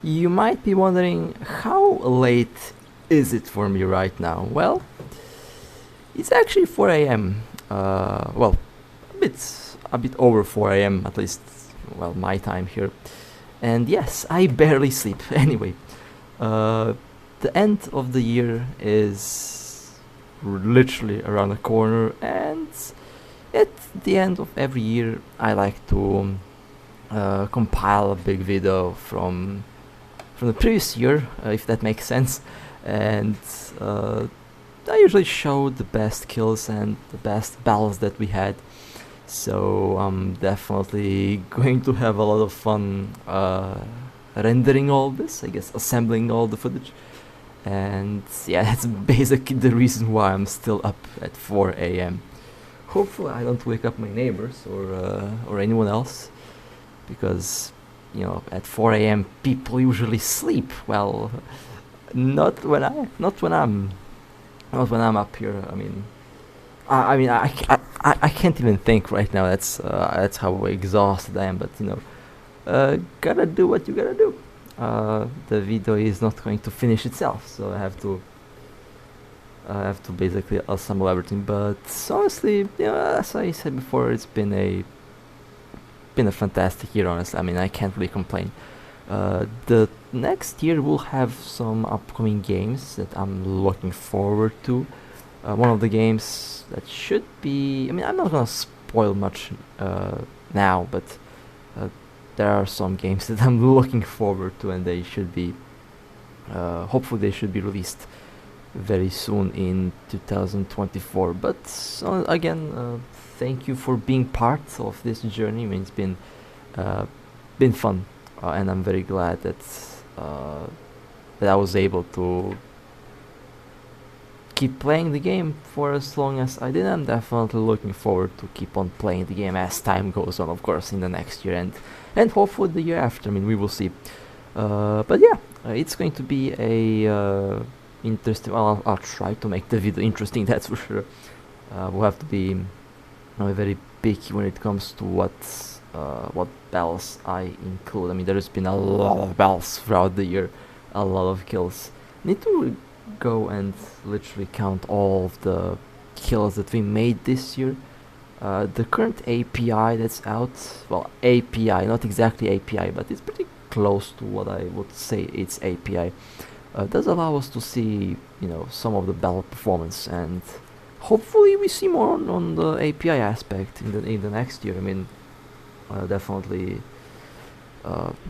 You might be wondering, how late is it for me right now? Well, it's actually 4 a.m. Well, a bit over 4 a.m. at least, well, my time here. And yes, I barely sleep. Anyway, uh, the end of the year is literally around the corner, and at the end of every year, I like to compile a big video from the previous year, if that makes sense, and uh, I usually show the best kills and the best battles that we had. So I'm definitely going to have a lot of fun rendering all this, I guess, assembling all the footage. And yeah, that's basically the reason why I'm still up at 4 a.m. Hopefully, I don't wake up my neighbors or anyone else, because at 4 a.m. people usually sleep. Well, not when I'm up here. I can't even think right now. That's how exhausted I am. But gotta do what you gotta do. The video is not going to finish itself, so I have to basically assemble everything. But honestly, as I said before, it's been a fantastic year. Honestly, I can't really complain. The next year we'll have some upcoming games that I'm looking forward to. One of the games that should be, I'm not gonna spoil much now, but uh, there are some games that I'm looking forward to, and they should be, hopefully they should be released very soon in 2024. But again, thank you for being part of this journey. It's been fun, and I'm very glad uh, that I was able to keep playing the game for as long as I did. I'm definitely looking forward to keep on playing the game as time goes on, of course, in the next year and hopefully the year after. We will see. But yeah, it's going to be a interesting. Well, I'll try to make the video interesting. That's for sure. We'll have to be very picky when it comes to what battles I include. There's been a lot of battles throughout the year, a lot of kills. Need to go and literally count all of the kills that we made this year. The current API that's out, well, API, not exactly API, but it's pretty close to what I would say it's API. Does allow us to see, some of the battle performance, and hopefully we see more on the API aspect in the next year. Definitely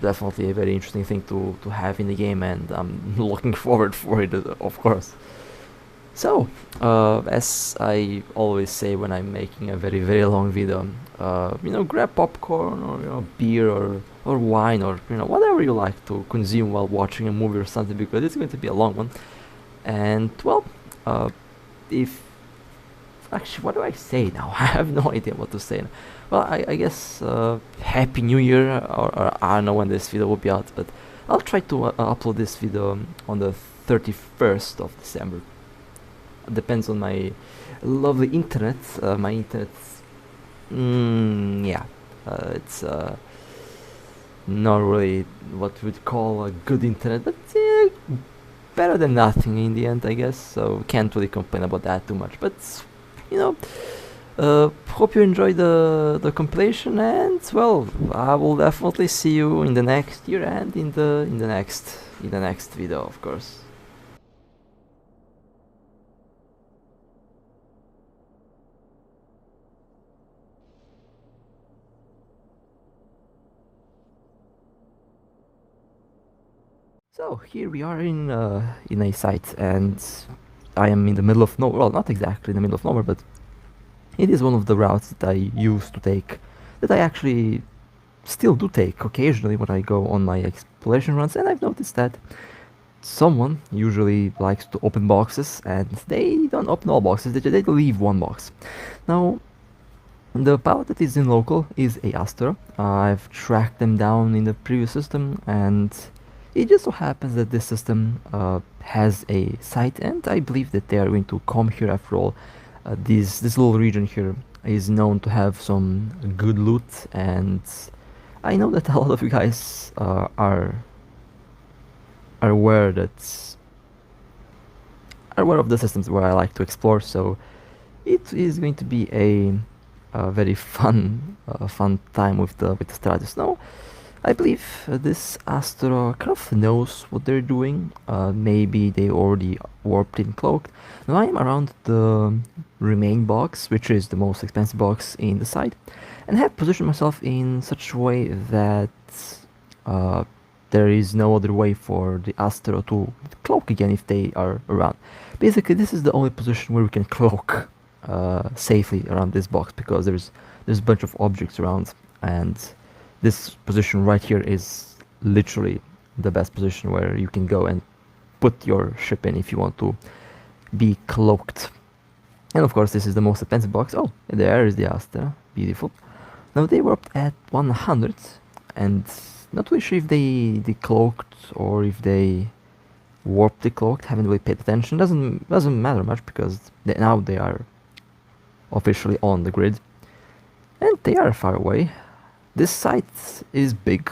definitely a very interesting thing to have in the game, and I'm looking forward for it, of course. So, as I always say when I'm making a very very long video, grab popcorn or beer or wine, or whatever you like to consume while watching a movie or something, because it's going to be a long one. And well, if actually, what do I say now? I have no idea what to say now. Well, I guess Happy New Year, or I don't know when this video will be out, but I'll try to upload this video on the 31st of December. Depends on my lovely internet. My internet, yeah, it's not really what we'd call a good internet, but better than nothing in the end, I guess. So can't really complain about that too much. But you know, hope you enjoy the compilation, and well, I will definitely see you in the next year and in the next video, of course. So here we are in a site, and I am in the middle of nowhere. Well, not exactly in the middle of nowhere, but it is one of the routes that I used to take, that I actually still do take occasionally when I go on my exploration runs. And I've noticed that someone usually likes to open boxes, and they don't open all boxes, they leave one box. Now, the pilot that is in local is a Astero. I've tracked them down in the previous system, and it just so happens that this system has a site, and I believe that they are going to come here after all. This little region here is known to have some good loot, and I know that a lot of you guys are are aware of the systems where I like to explore, so it is going to be a very fun time with the Stratus. Now, I believe this Astero kind of knows what they're doing. Maybe they already warped in cloaked. Now I am around the remain box, which is the most expensive box in the site, and have positioned myself in such a way that there is no other way for the Astero to cloak again if they are around. Basically, this is the only position where we can cloak safely around this box, because there's a bunch of objects around, and this position right here is literally the best position where you can go and put your ship in if you want to be cloaked. And of course, this is the most expensive box. Oh, there is the Astero. Beautiful. Now they warped at 100, and not really sure if they decloaked or if they warped decloaked. Haven't really paid attention. Doesn't matter much, because now they are officially on the grid, and they are far away. This site is big.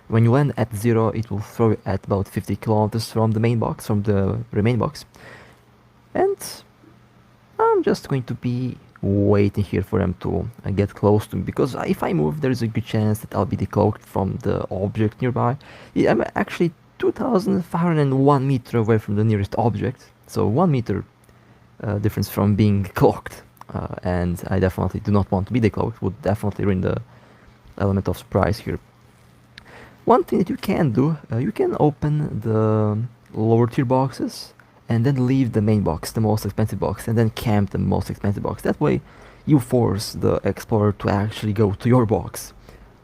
When you land at 0, it will throw you at about 50 kilometers from the main box, from the remain box. And I'm just going to be waiting here for them to get close to me, because if I move, there is a good chance that I'll be decloaked from the object nearby. I'm actually 2,501 meters away from the nearest object, so 1 meter difference from being cloaked. And I definitely do not want to be decloaked. Would definitely ruin the element of surprise here. One thing that you can do, you can open the lower tier boxes and then leave the main box, the most expensive box, and then camp the most expensive box. That way you force the explorer to actually go to your box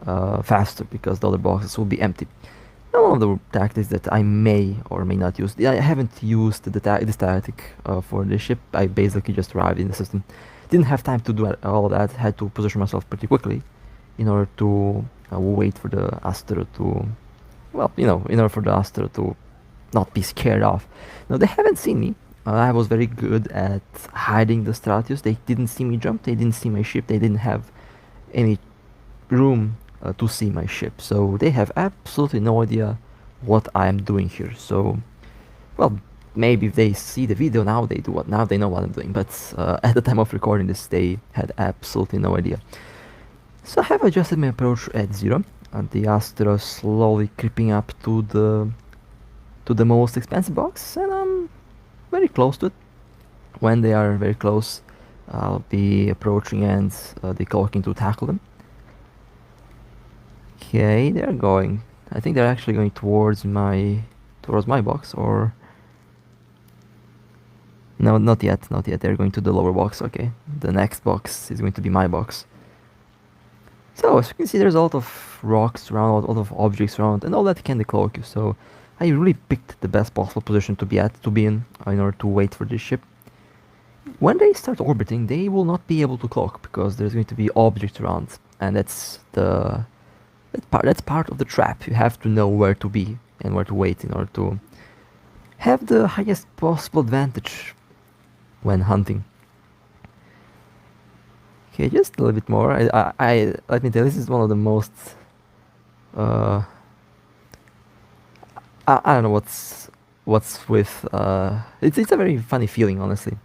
faster, because the other boxes will be empty. Now, one of the tactics that I may or may not use, I haven't used this tactic for the ship. I basically just arrived in the system, didn't have time to do all of that, had to position myself pretty quickly in order to wait for the Astero to, well, in order for the Astero to not be scared off. Now, they haven't seen me. I was very good at hiding the Stratus. They didn't see me jump, they didn't see my ship, they didn't have any room to see my ship. So they have absolutely no idea what I'm doing here. So, well, maybe if they see the video now, now they know what I'm doing. But at the time of recording this, they had absolutely no idea. So I have adjusted my approach at 0, and the Astero slowly creeping up to the most expensive box, and I'm very close to it. When they are very close, I'll be approaching and decloaking to tackle them. Okay, they're going. I think they're actually going towards my box, or no, not yet. They're going to the lower box. Okay, the next box is going to be my box. So as you can see, there's a lot of rocks around, a lot of objects around, and all that can decloak you. So I really picked the best possible position to be in order to wait for this ship. When they start orbiting, they will not be able to cloak, because there's going to be objects around, and that's part of the trap. You have to know where to be and where to wait in order to have the highest possible advantage when hunting. Okay, just a little bit more. I let me tell you, this is one of the most I don't know what's with it's a very funny feeling, honestly.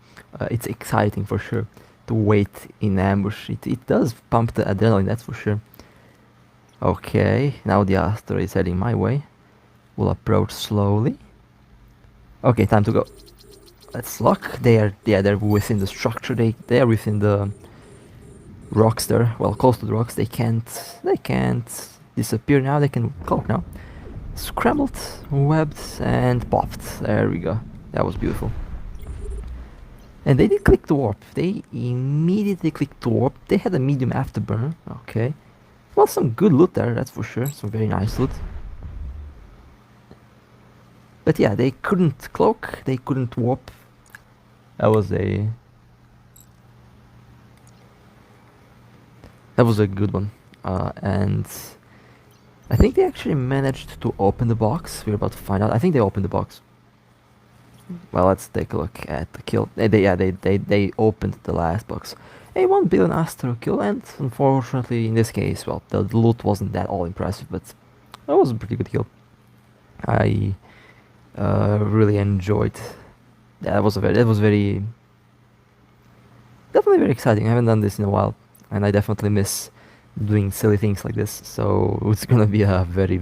It's exciting for sure to wait in ambush. It does pump the adrenaline, that's for sure. Okay, now the Astero is heading my way. We'll approach slowly. Okay, time to go. Let's lock. They're within the structure. They are within the rocks there. Well, close to the rocks. They can't disappear now. They can cloak now. Scrambled, webbed, and popped. There we go. That was beautiful. And they did click to warp. They immediately clicked to warp. They had a medium afterburner. Okay. Well, some good loot there, that's for sure. Some very nice loot. But yeah, they couldn't cloak. They couldn't warp. That was a good one. And I think they actually managed to open the box. We're about to find out. I think they opened the box. Well, let's take a look at the kill. They opened the last box. A 1 billion Astero kill, and unfortunately in this case, well, the loot wasn't that all impressive, but that was a pretty good kill. I Really enjoyed. That was definitely very exciting. I haven't done this in a while, and I definitely miss doing silly things like this. So it's gonna be a very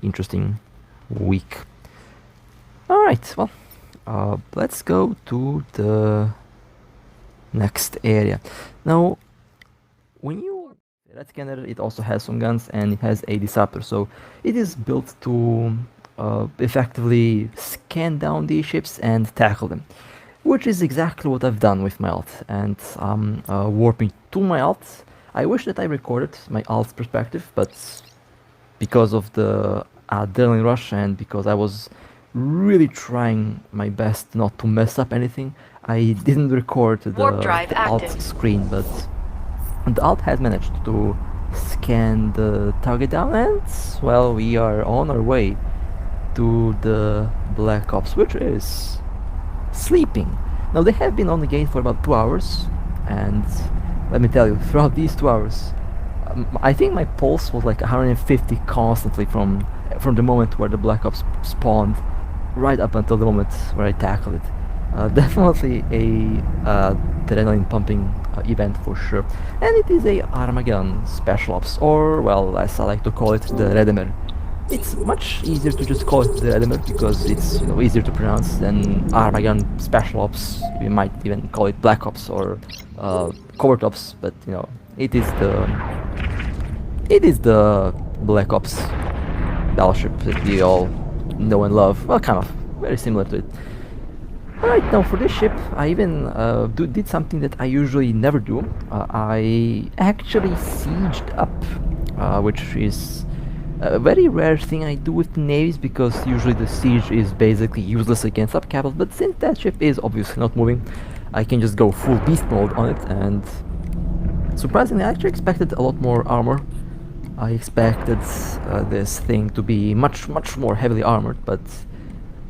interesting week. All right, well, let's go to the next area. Now, when you Red Scanner, it also has some guns and it has a disruptor, so it is built to effectively scan down these ships and tackle them, which is exactly what I've done with my alt. And warping to my alt. I wish that I recorded my alt's perspective, but because of the adrenaline rush and because I was really trying my best not to mess up anything, I didn't record the alt screen, but the alt has managed to scan the target down, and well, we are on our way to the Black Ops, which is sleeping. Now, they have been on the game for about 2 hours, and let me tell you, throughout these 2 hours, I think my pulse was like 150 constantly from the moment where the Black Ops spawned right up until the moment where I tackled it. Definitely a adrenaline pumping event for sure, and it is a Armageddon special ops, or well, as I like to call it, the Redemer. It's much easier to just call it the Redemer because it's easier to pronounce than Armageddon special ops. We might even call it Black Ops or Covert Ops, but it is the Black Ops battleship that we all know and love. Well, kind of very similar to it. Alright, now for this ship, I even did something that I usually never do. I actually sieged up, which is a very rare thing I do with the navies, because usually the siege is basically useless against up capitals, but since that ship is obviously not moving, I can just go full beast mode on it, and surprisingly I actually expected a lot more armor. I expected this thing to be much more heavily armored, but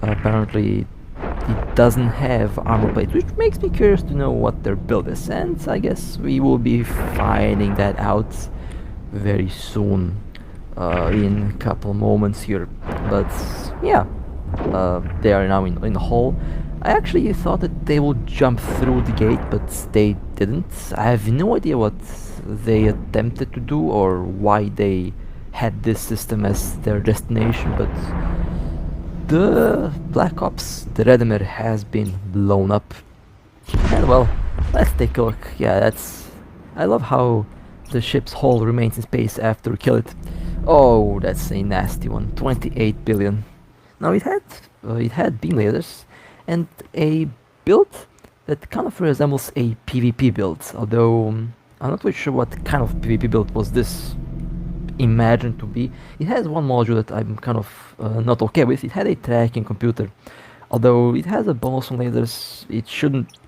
apparently it doesn't have armor plates, which makes me curious to know what their build is, and I guess we will be finding that out very soon, in a couple moments here. But yeah, they are now in the hall. I actually thought that they would jump through the gate, but they didn't. I have no idea what they attempted to do or why they had this system as their destination, but the Black Ops, the Redemer, has been blown up. And well, let's take a look. Yeah, I love how the ship's hull remains in space after we kill it. Oh, that's a nasty one. 28 billion. Now it had beam lasers and a build that kind of resembles a PvP build, although I'm not really sure what kind of PvP build was this imagined to be. It has one module that I'm kind of not okay with. It had a tracking computer. Although it has a bonus on lasers, it shouldn't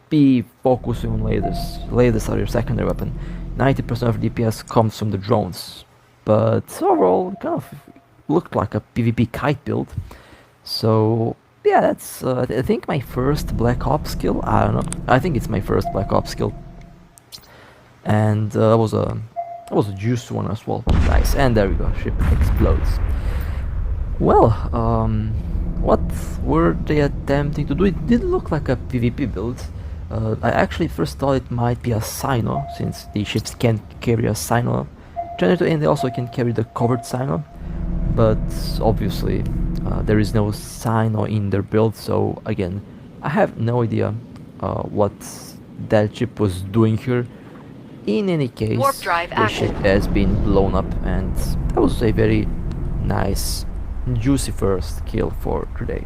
be focusing on lasers. Lasers are your secondary weapon. 90% of DPS comes from the drones. But overall, it kind of looked like a PvP kite build. So yeah, that's I think my first Black Ops skill. I don't know. I think it's my first Black Ops skill. And that was a juice one as well. Nice, and there we go, ship explodes. Well, what were they attempting to do? It did look like a PvP build. I actually first thought it might be a Sino, since the ships can't carry a Sino generator, and they also can carry the covered Sino. But obviously, there is no Sino in their build, so again, I have no idea what that ship was doing here. In any case, the ship has been blown up, and that was a very nice, juicy first kill for today.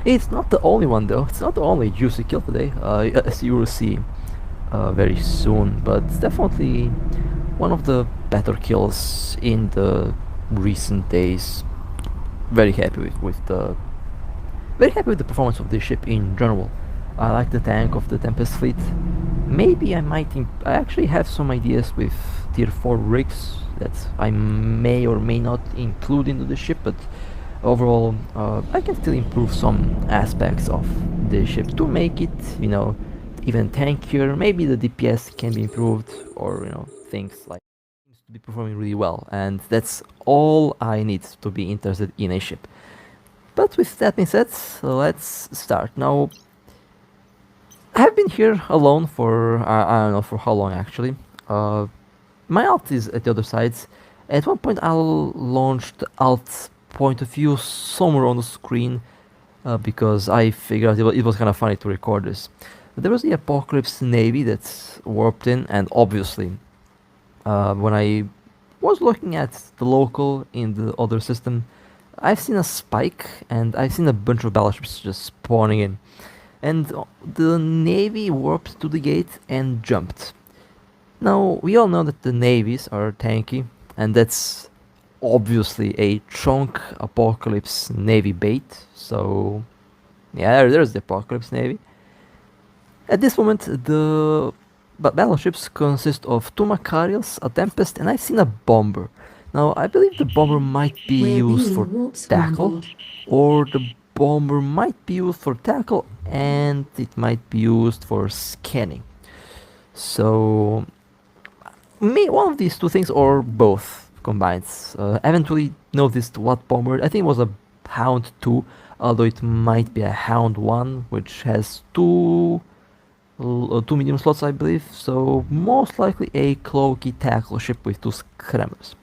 It's not the only one though, it's not the only juicy kill today, as you will see very soon, but it's definitely one of the better kills in the recent days. Very happy with the performance of this ship in general. I like the tank of the Tempest fleet. Maybe I actually have some ideas with tier 4 rigs that I may or may not include into the ship, but overall I can still improve some aspects of the ship to make it, even tankier. Maybe the DPS can be improved, or things like to be performing really well, and that's all I need to be interested in a ship. But with that being said, let's start. Now, I have been here alone for, I don't know for how long actually. My alt is at the other side. At one point I'll launch the alt point of view somewhere on the screen because I figured it was kind of funny to record this. There was the Apocalypse Navy that's warped in, and obviously when I was looking at the local in the other system, I've seen a spike and I've seen a bunch of battleships just spawning in. And the Navy warped to the gate and jumped. Now, we all know that the navies are tanky, and that's obviously a chunk Apocalypse Navy bait. So, yeah, there's the Apocalypse Navy. At this moment, the battleships consist of 2 Macarials, a Tempest, and I've seen a bomber. Now, I believe the bomber might be used for tackle, or the bomber might be used for tackle, and it might be used for scanning. So, one of these two things, or both combined. I haven't really noticed what bomber. I think it was a Hound 2, although it might be a Hound 1, which has two medium slots, I believe. So most likely a cloaky tackle ship with 2 scramblers.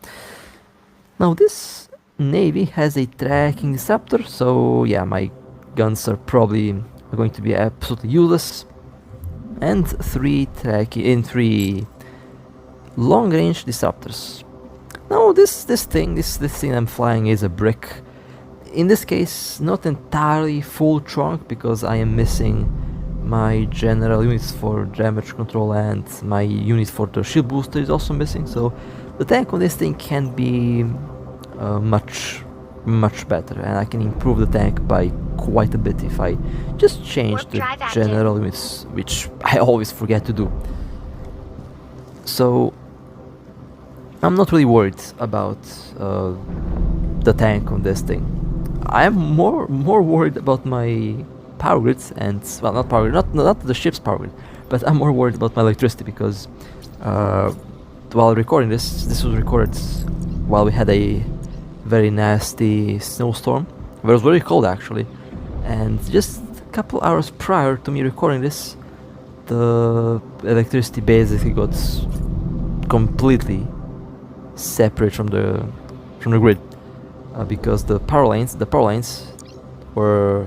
Now this navy has a tracking disruptor, so yeah, my guns are probably going to be absolutely useless. And 3 long-range disruptors. Now this thing I'm flying is a brick. In this case, not entirely full trunk because I am missing my general units for damage control, and my unit for the shield booster is also missing. So the tank on this thing can be much better, and I can improve the tank by quite a bit if I just change the general units, which I always forget to do. So I'm not really worried about the tank on this thing. I am more worried about my power grids, and well, not the ship's power grid, but I'm more worried about my electricity because while recording this was recorded while we had a very nasty snowstorm. It was very cold actually, and just a couple hours prior to me recording this, the electricity basically got completely separate from the grid because the power lines were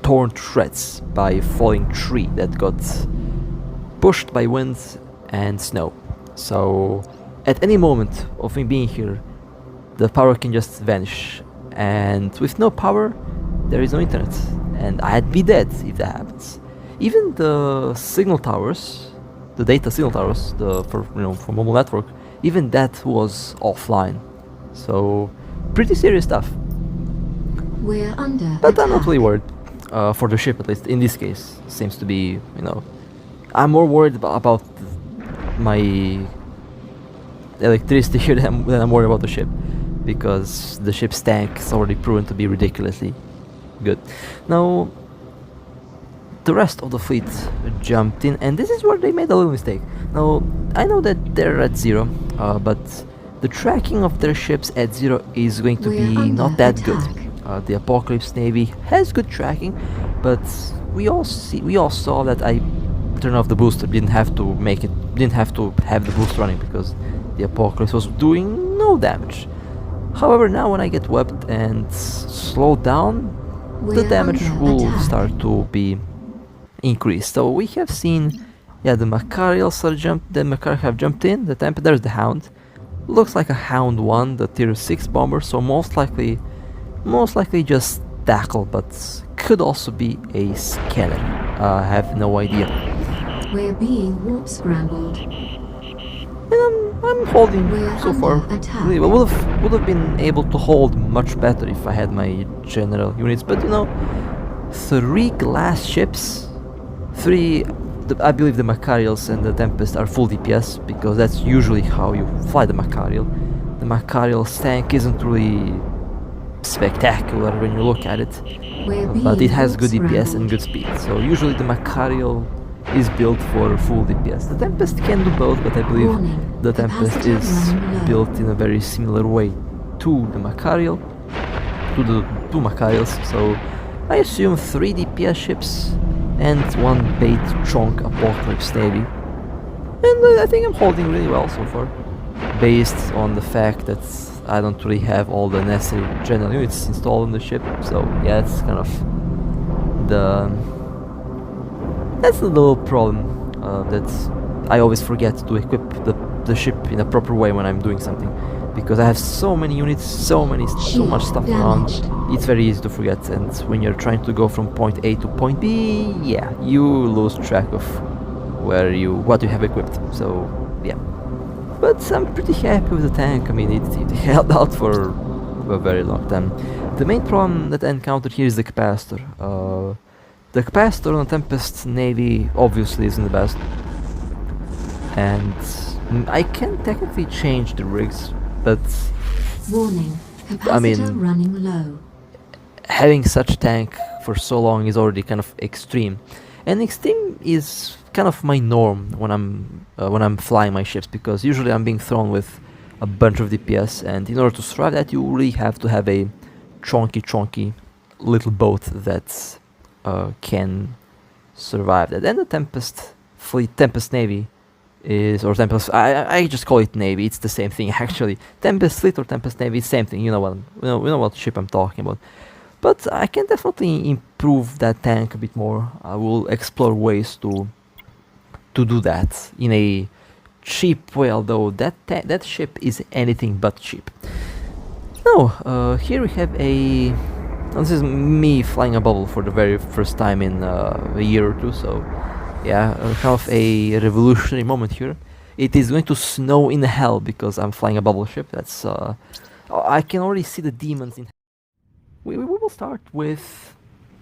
torn to shreds by a falling tree that got pushed by wind and snow. So at any moment of me being here, the power can just vanish, and with no power there is no internet, and I'd be dead if that happens. Even the signal towers, the data signal towers, for mobile network, even that was offline. So pretty serious stuff. We're under but attack. I'm not really worried for the ship, at least in this case. Seems to be, I'm more worried about my electricity here than I'm worried about the ship, because the ship's tank is already proven to be ridiculously good. Now the rest of the fleet jumped in, and this is where they made a little mistake. Now I know that they're at 0, but the tracking of their ships at 0 is going to be not that good. The Apocalypse Navy has good tracking, but we all saw that I turned off the booster. Didn't have to have the boost running because the Apocalypse was doing no damage. However, now when I get webbed and slowed down, the damage will start to be increased. So we have seen, yeah, the Macarials have jumped in. There's the Hound. Looks like a Hound 1, the tier 6 bomber, so most likely just tackle, but could also be a scanner. I have no idea. We're being warp scrambled. And I'm holding so far really well. Would have been able to hold much better if I had my general units, but 3 glass ships, I believe the Macarials and the Tempest are full DPS, because that's usually how you fly the Macarial. The Macarial's tank isn't really spectacular when you look at it, but it has good DPS and good speed. So usually the Macarial is built for full DPS. The Tempest can do both, but I believe Warning. the Tempest Capacitor is running low. built in a very similar way to the Macarial, to the two Macarials. So I assume 3 DPS ships and 1 bait chunk Apocalypse Navy. And I think I'm holding really well so far, based on the fact that I don't really have all the necessary general units installed on the ship. So yeah, it's kind of that's the little problem that I always forget to equip the ship in a proper way when I'm doing something, because I have so many units, so much stuff around. It's very easy to forget, and when you're trying to go from point A to point B, yeah, you lose track of what you have equipped. So yeah, but I'm pretty happy with the tank. I mean, it held out for a very long time. The main problem that I encountered here is the capacitor. The capacitor on a Tempest Navy obviously isn't the best, and I can technically change the rigs, but Warning. Capacitor I mean, running low. having such a tank for so long is already kind of extreme, and extreme is kind of my norm when I'm flying my ships, because usually I'm being thrown with a bunch of DPS, and in order to survive that, you really have to have a chonky little boat that can survive that. And the Tempest fleet, Tempest Navy is, or Tempest, I just call it Navy, it's the same thing actually. Tempest fleet or Tempest Navy, same thing, you know what ship I'm talking about. But I can definitely improve that tank a bit more. I will explore ways to do that in a cheap way, although that ship is anything but cheap. Now, here we have a... This is me flying a bubble for the very first time in a year or two, so yeah, kind of a revolutionary moment here. It is going to snow in hell because I'm flying a bubble ship. That's I can already see the demons in. We will start with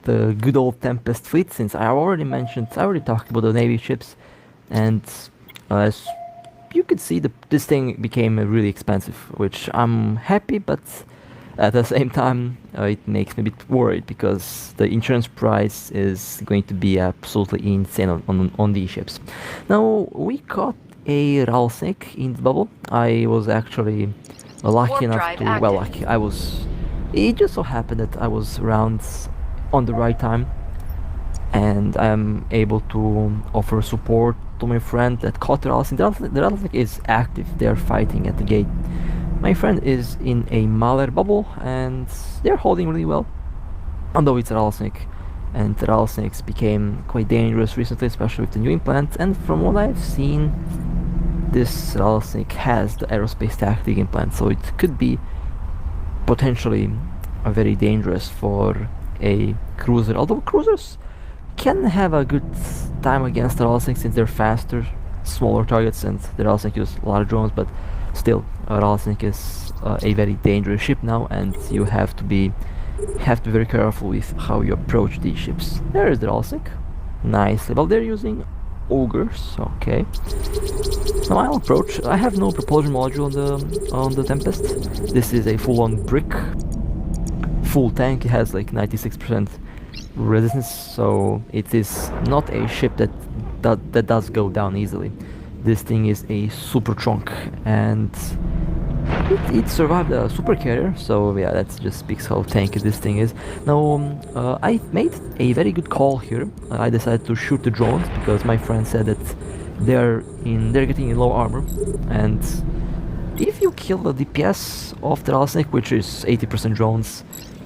the good old Tempest fleet, since I already talked about the Navy ships, and as you could see, this thing became really expensive, which I'm happy, but at the same time it makes me a bit worried, because the insurance price is going to be absolutely insane on these ships. Now, we caught a Rattlesnake in the bubble. I was actually lucky enough to, well, lucky, it just so happened that I was around on the right time, and I am able to offer support to my friend that caught the Rattlesnake. The Rattlesnake is active, they are fighting at the gate. My friend is in a Mahler bubble, and they're holding really well, although it's a Rattlesnake, and the Rattlesnakes became quite dangerous recently, especially with the new implant. And from what I've seen, this Rattlesnake has the aerospace tactic implant, so it could be potentially very dangerous for a cruiser, although cruisers can have a good time against the Rattlesnake since they're faster, smaller targets, and the Rattlesnake uses a lot of drones. But still, Rattlesnake is a very dangerous ship now, and you have to be very careful with how you approach these ships. There is the Rattlesnake, nicely. Well, they're using ogres, okay. Now I'll approach. I have no propulsion module on the Tempest. This is a full-on brick, full tank. It has like 96% resistance, so it is not a ship that does go down easily. This thing is a super chunk, and it survived a super carrier, so yeah, that just speaks how tanky this thing is. Now, I made a very good call here. I decided to shoot the drones because my friend said that they're getting in low armor, and if you kill the DPS of the Rattlesnake, which is 80% drones,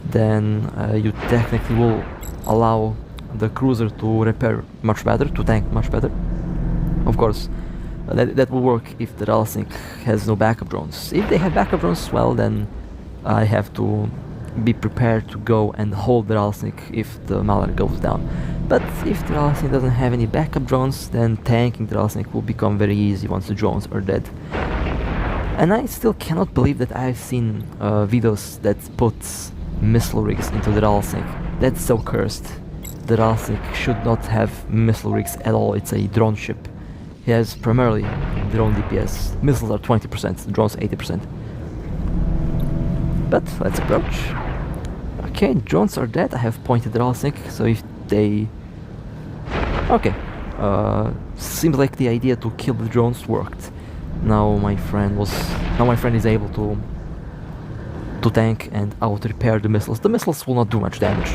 then you technically will allow the cruiser to repair much better, to tank much better. Of course, that will work if the Rattlesnake has no backup drones. If they have backup drones, well, then I have to be prepared to go and hold the Rattlesnake if the Mahler goes down. But if the Rattlesnake doesn't have any backup drones, then tanking the Rattlesnake will become very easy once the drones are dead. And I still cannot believe that I've seen videos that put missile rigs into the Rattlesnake. That's so cursed. The Rattlesnake should not have missile rigs at all. It's a drone ship. He has primarily drone DPS. Missiles are 20%, drones 80%. But let's approach. Okay, drones are dead. I have pointed the Rattlesnake, so if they... Okay, Seems like the idea to kill the drones worked. Now my friend is able to tank and out-repair the missiles. The missiles will not do much damage.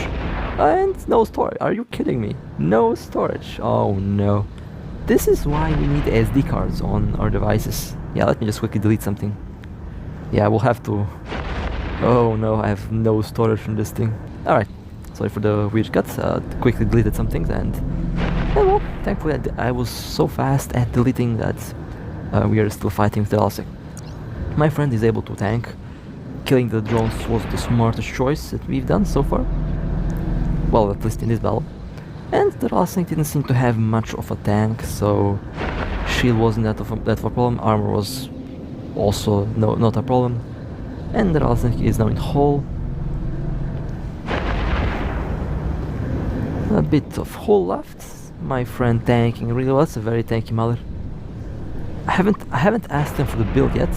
And no storage. Are you kidding me? No storage. Oh no. This is why we need SD cards on our devices. Yeah, let me just quickly delete something. Yeah, we'll have to... Oh no, I have no storage from this thing. Alright, sorry for the weird cut. Quickly deleted some things and... Yeah, well, thankfully I was so fast at deleting that we are still fighting with the Rattlesnake. My friend is able to tank. Killing the drones was the smartest choice that we've done so far. Well, at least in this battle. And the Rattlesnake didn't seem to have much of a tank, so shield wasn't that of a problem. Armor was also not a problem. And the Rattlesnake is now in hull. A bit of hull left. My friend tanking really well. It's a very tanky mother. I haven't asked him for the build yet.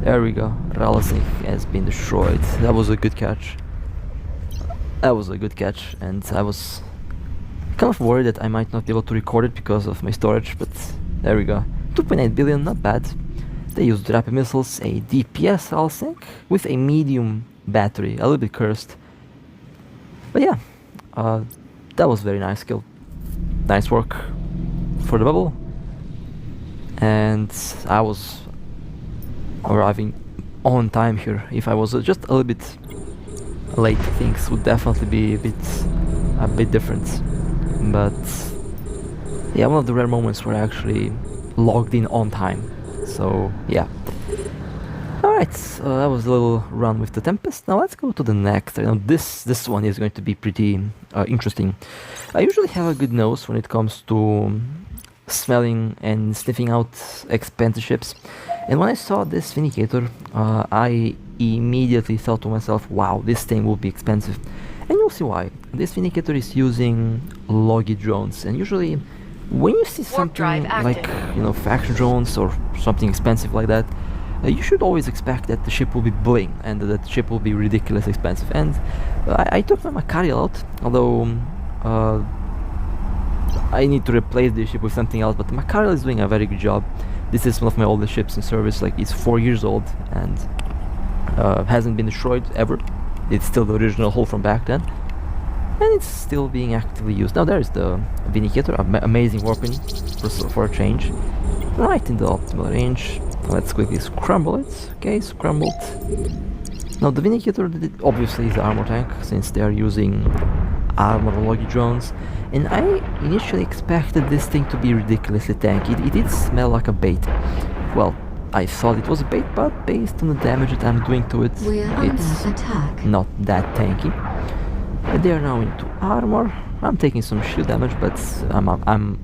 There we go. Rattlesnake has been destroyed. That was a good catch. That was a good catch, and I was kind of worried that I might not be able to record it because of my storage, but there we go. 2.8 billion, not bad. They used rapid missiles, a DPS Rattlesnake with a medium battery, a little bit cursed. But yeah, that was very nice kill. Nice work for the bubble. And I was arriving on time here. If I was just a little bit late, things would definitely be a bit different. But yeah, one of the rare moments where I actually logged in on time. So yeah. Alright, that was a little run with the Tempest. Now let's go to the next. I know this one is going to be pretty interesting. I usually have a good nose when it comes to smelling and sniffing out expensive ships. And when I saw this Vindicator, I immediately thought to myself, wow, this thing will be expensive. And you'll see why. This Vindicator is using loggy drones, and usually when you see something like, you know, faction drones or something expensive like that, you should always expect that the ship will be bling and that the ship will be ridiculously expensive. And I took my Macarial out, although I need to replace this ship with something else, but the Macarial is doing a very good job. This is one of my oldest ships in service, like it's 4 years old and hasn't been destroyed ever. It's still the original hull from back then, and it's still being actively used. Now there's the Vindicator, amazing warping for a change, right in the optimal range. Let's quickly scramble it. Okay, scrambled. Now the Vindicator obviously is the armor tank, since they are using armor loggy drones, and I initially expected this thing to be ridiculously tanky. It did smell like a bait. Well, I thought it was a bait, but based on the damage that I'm doing to it, it's not that tanky. They are now into armor. I'm taking some shield damage, but I'm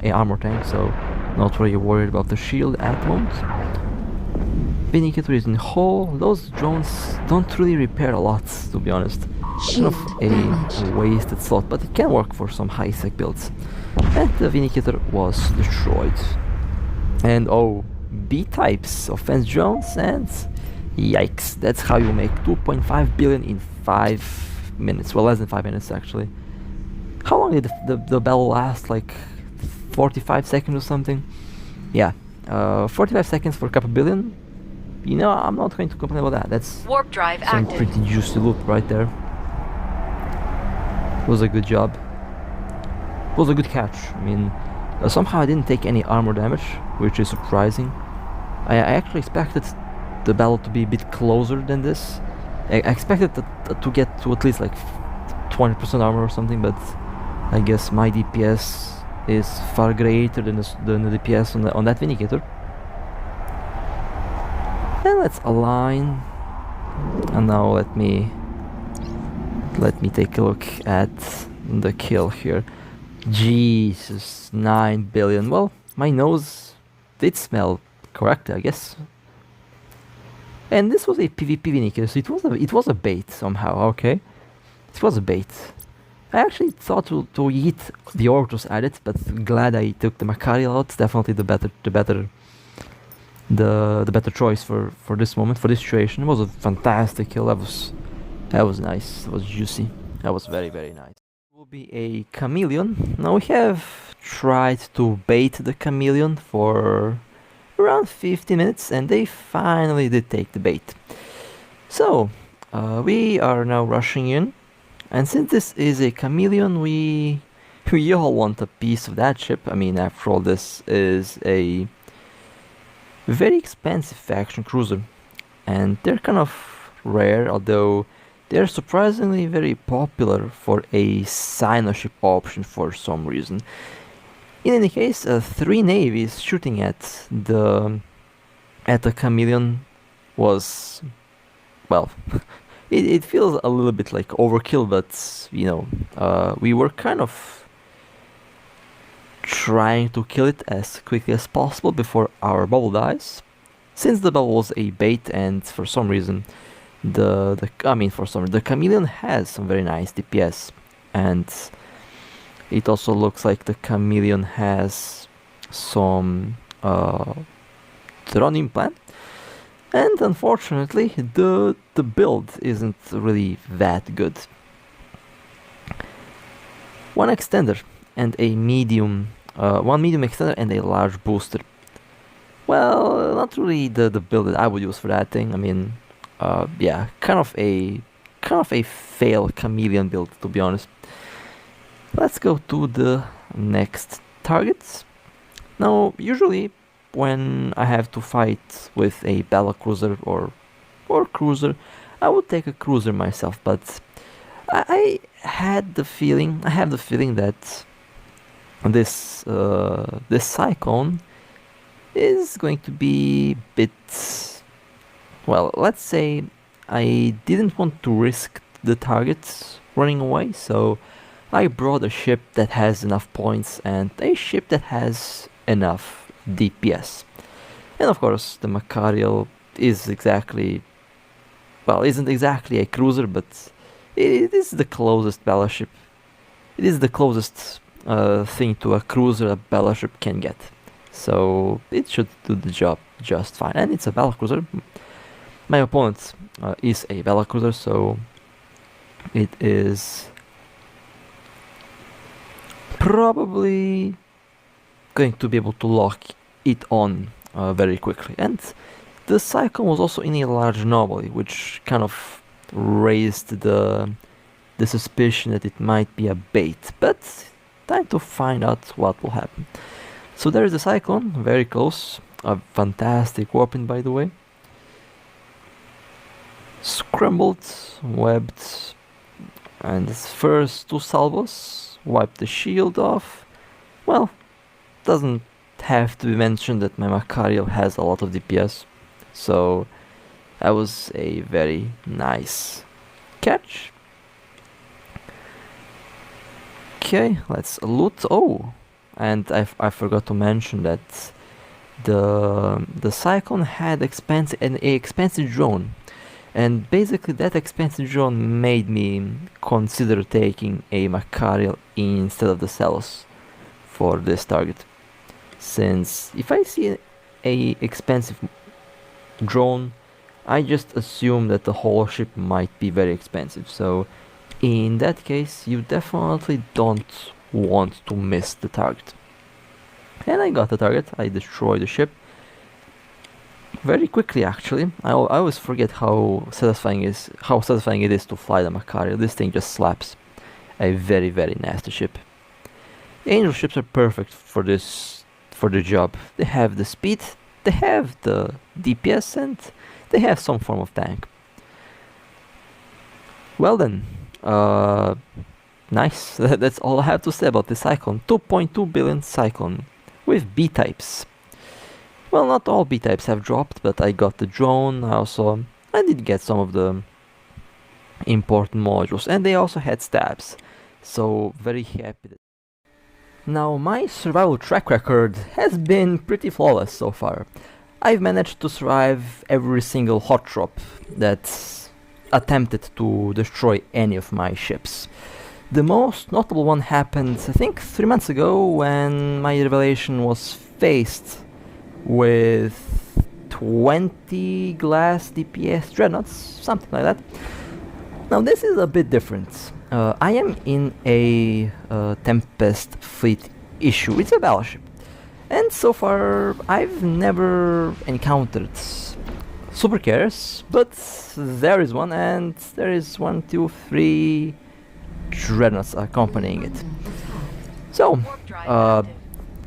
a armor tank, so not really worried about the shield at the moment. Vindicator is in hull. Those drones don't really repair a lot, to be honest. Kind of a wasted slot, but it can work for some high-sec builds. And the Vindicator was destroyed. And oh, B-types offense drones, and yikes, that's how you make 2.5 billion in 5 minutes. Well, less than 5 minutes actually. How long did the battle last? Like 45 seconds or something? Yeah, 45 seconds for a couple billion. You know, I'm not going to complain about that. That's warp drive some active. Pretty juicy loot right there. It was a good job. It was a good catch. I mean, somehow I didn't take any armor damage, which is surprising. I actually expected the battle to be a bit closer than this. I expected to get to at least like 20% armor or something, but I guess my DPS is far greater than the DPS on that Vindicator. And let's align. And now let me take a look at the kill here. Jesus, 9 billion. Well, my nose did smell correct, I guess. And this was a PvP Vindicator, so it was a bait somehow. Okay, it was a bait. I actually thought to eat the Orthrus at it, but glad I took the Macarial out. Definitely the better choice for this moment, for this situation. It was a fantastic kill. That was nice. It was juicy. That was very, very nice. Will be a chameleon. Now we have tried to bait the chameleon for around 50 minutes and they finally did take the bait. So we are now rushing in, and since this is a chameleon, we all want a piece of that ship. I mean, after all, this is a very expensive faction cruiser and they're kind of rare, although they're surprisingly very popular for a Sino-ship option for some reason. In any case, 3 navies shooting at the chameleon was, well, it feels a little bit like overkill, but you know, we were kind of trying to kill it as quickly as possible before our bubble dies, since the bubble was a bait, and for some reason the chameleon has some very nice DPS, and it also looks like the chameleon has some drone implant, and unfortunately the build isn't really that good. One extender and a medium, one medium extender and a large booster. Well, not really the build that I would use for that thing. I mean, yeah, kind of a fail chameleon build, to be honest. Let's go to the next targets. Now, usually when I have to fight with a battle cruiser or cruiser, I would take a cruiser myself, but I have the feeling that this Cyclone is going to be a bit, well, let's say I didn't want to risk the targets running away, so I brought a ship that has enough points and a ship that has enough DPS. And of course the Macarial is exactly, well, isn't exactly a cruiser, but it is the closest battleship. It is the closest thing to a cruiser a battleship can get. So it should do the job just fine. And it's a battlecruiser. My opponent is a battlecruiser, so it is probably going to be able to lock it on very quickly. And the Cyclone was also in a large anomaly, which kind of raised the suspicion that it might be a bait. But time to find out what will happen. So there is the Cyclone, very close. A fantastic weapon, by the way. Scrambled, webbed, and its first 2 salvos wiped the shield off. Well, doesn't have to be mentioned that my Macarial has a lot of DPS, so that was a very nice catch. Okay, let's loot. Oh, and I forgot to mention that the Cyclone had an expensive drone, and basically that expensive drone made me consider taking a Macarial instead of the Celos for this target, since if I see a expensive drone, I just assume that the whole ship might be very expensive. So in that case, you definitely don't want to miss the target. And I got the target. I destroyed the ship very quickly, actually. I always forget how satisfying it is to fly the Macarial. This thing just slaps. A very, very nasty ship. Angel ships are perfect for the job. They have the speed, they have the DPS, and they have some form of tank. Well then, nice. That's all I have to say about this Cyclone. 2.2 billion Cyclone with B types. Well, not all B types have dropped, but I got the drone. I did get some of the important modules, and they also had stabs. So very happy. Now, my survival track record has been pretty flawless so far. I've managed to survive every single hot drop that's attempted to destroy any of my ships. The most notable one happened, I think, 3 months ago, when my revelation was faced with 20 glass DPS dreadnoughts, something like that. Now this is a bit different. I am in a Tempest fleet issue. It's a battleship. And so far, I've never encountered super carriers, but there is one, and there is 1, 2, 3 dreadnoughts accompanying it. So,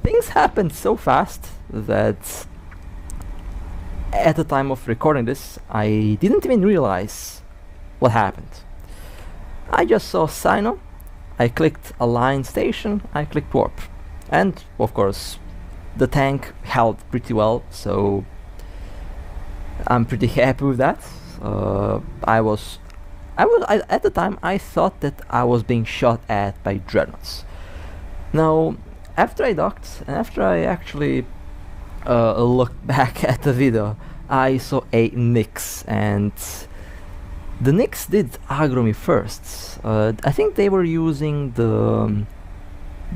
things happened so fast that at the time of recording this, I didn't even realize what happened. I just saw Sino, I clicked Align Station, I clicked Warp, and of course the tank held pretty well, so I'm pretty happy with that. At the time I thought that I was being shot at by dreadnoughts. Now, after I docked and after I actually looked back at the video, I saw a Nyx, and the Nyx did aggro me first. I think they were using the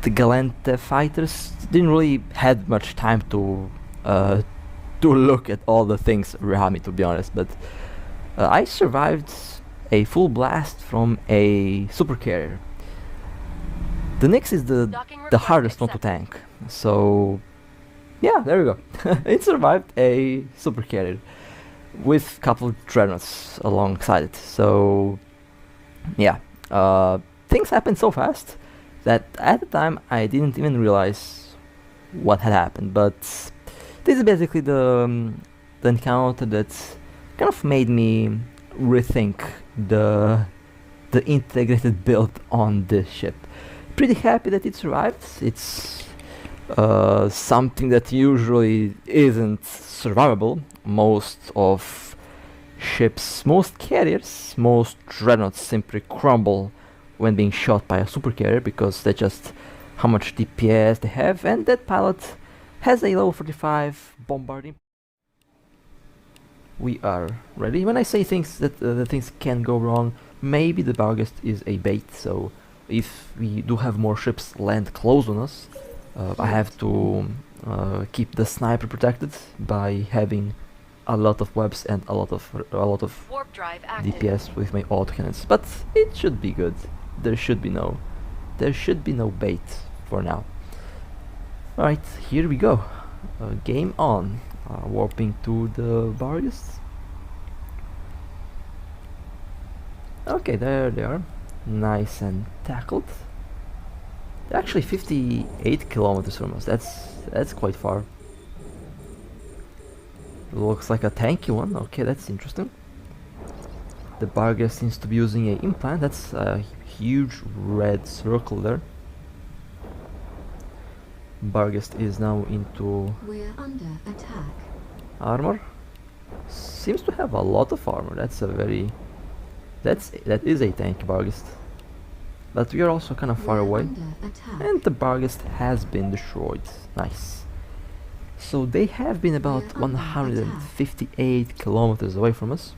Galente fighters. Didn't really had much time to look at all the things around me, to be honest. But I survived a full blast from a super carrier. The Nyx is the hardest one to tank. So yeah, there we go. It survived a super carrier with a couple of dreadnoughts alongside it. So yeah, things happened so fast that at the time I didn't even realize what had happened. But this is basically the encounter that kind of made me rethink the integrated build on this ship. Pretty happy that it survived. It's something that usually isn't survivable. Most of ships, most carriers, most dreadnoughts simply crumble when being shot by a super carrier because that's just how much DPS they have, and that pilot has a level 45 bombarding. We are ready. When I say things that the things can go wrong, maybe the Barghest is a bait, so if we do have more ships land close on us, I have to keep the sniper protected by having a lot of webs and a lot of Warp drive DPS with my autocannons. But it should be good. There should be no bait for now. Alright, here we go. Game on. Warping to the Barghest. Okay, there they are. Nice and tackled. They're actually 58 kilometers from us. That's quite far. Looks like a tanky one. Okay, that's interesting. The Barghest seems to be using an implant. That's a huge red circle there. Barghest is now into We're under attack. armor. Seems to have a lot of armor. That is a tanky Barghest. But we are also kind of far away. And the Barghest has been destroyed. Nice. So they have been about 158 kilometers away from us.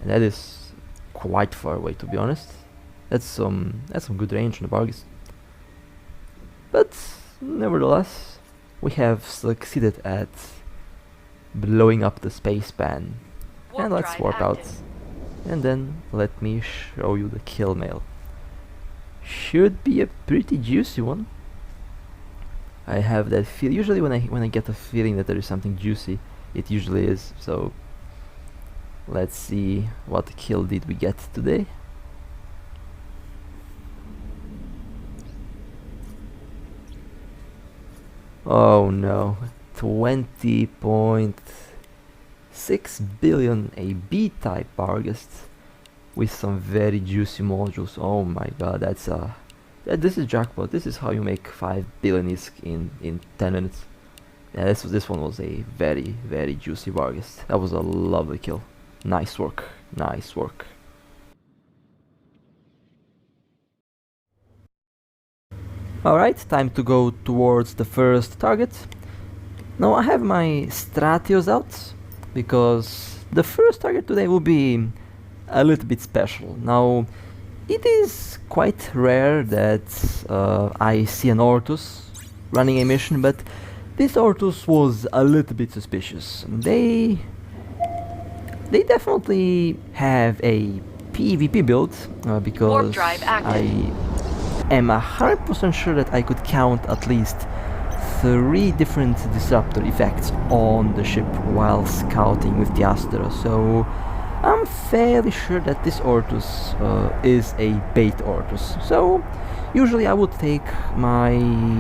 And that is quite far away, to be honest. That's some good range on the Barghest. But nevertheless, we have succeeded at blowing up the space span. And let's warp out. And then let me show you the kill mail. Should be a pretty juicy one. I have that feel. Usually when I get a feeling that there is something juicy, it usually is. So let's see what kill did we get today. Oh no, 20.6 billion, a B-type Barghest with some very juicy modules. Oh my god, this is jackpot. This is how you make 5 billion ISK in 10 minutes. Yeah, this one was a very, very juicy Barghest. That was a lovely kill. Nice work, nice work. Alright, time to go towards the first target. Now I have my Stratios out because the first target today will be a little bit special. Now, it is quite rare that I see an Orthrus running a mission, but this Orthrus was a little bit suspicious. They definitely have a PvP build because I am 100% sure that I could count at least 3 different disruptor effects on the ship while scouting with the Astero, so I'm fairly sure that this Orthrus is a bait Orthrus. So usually I would take my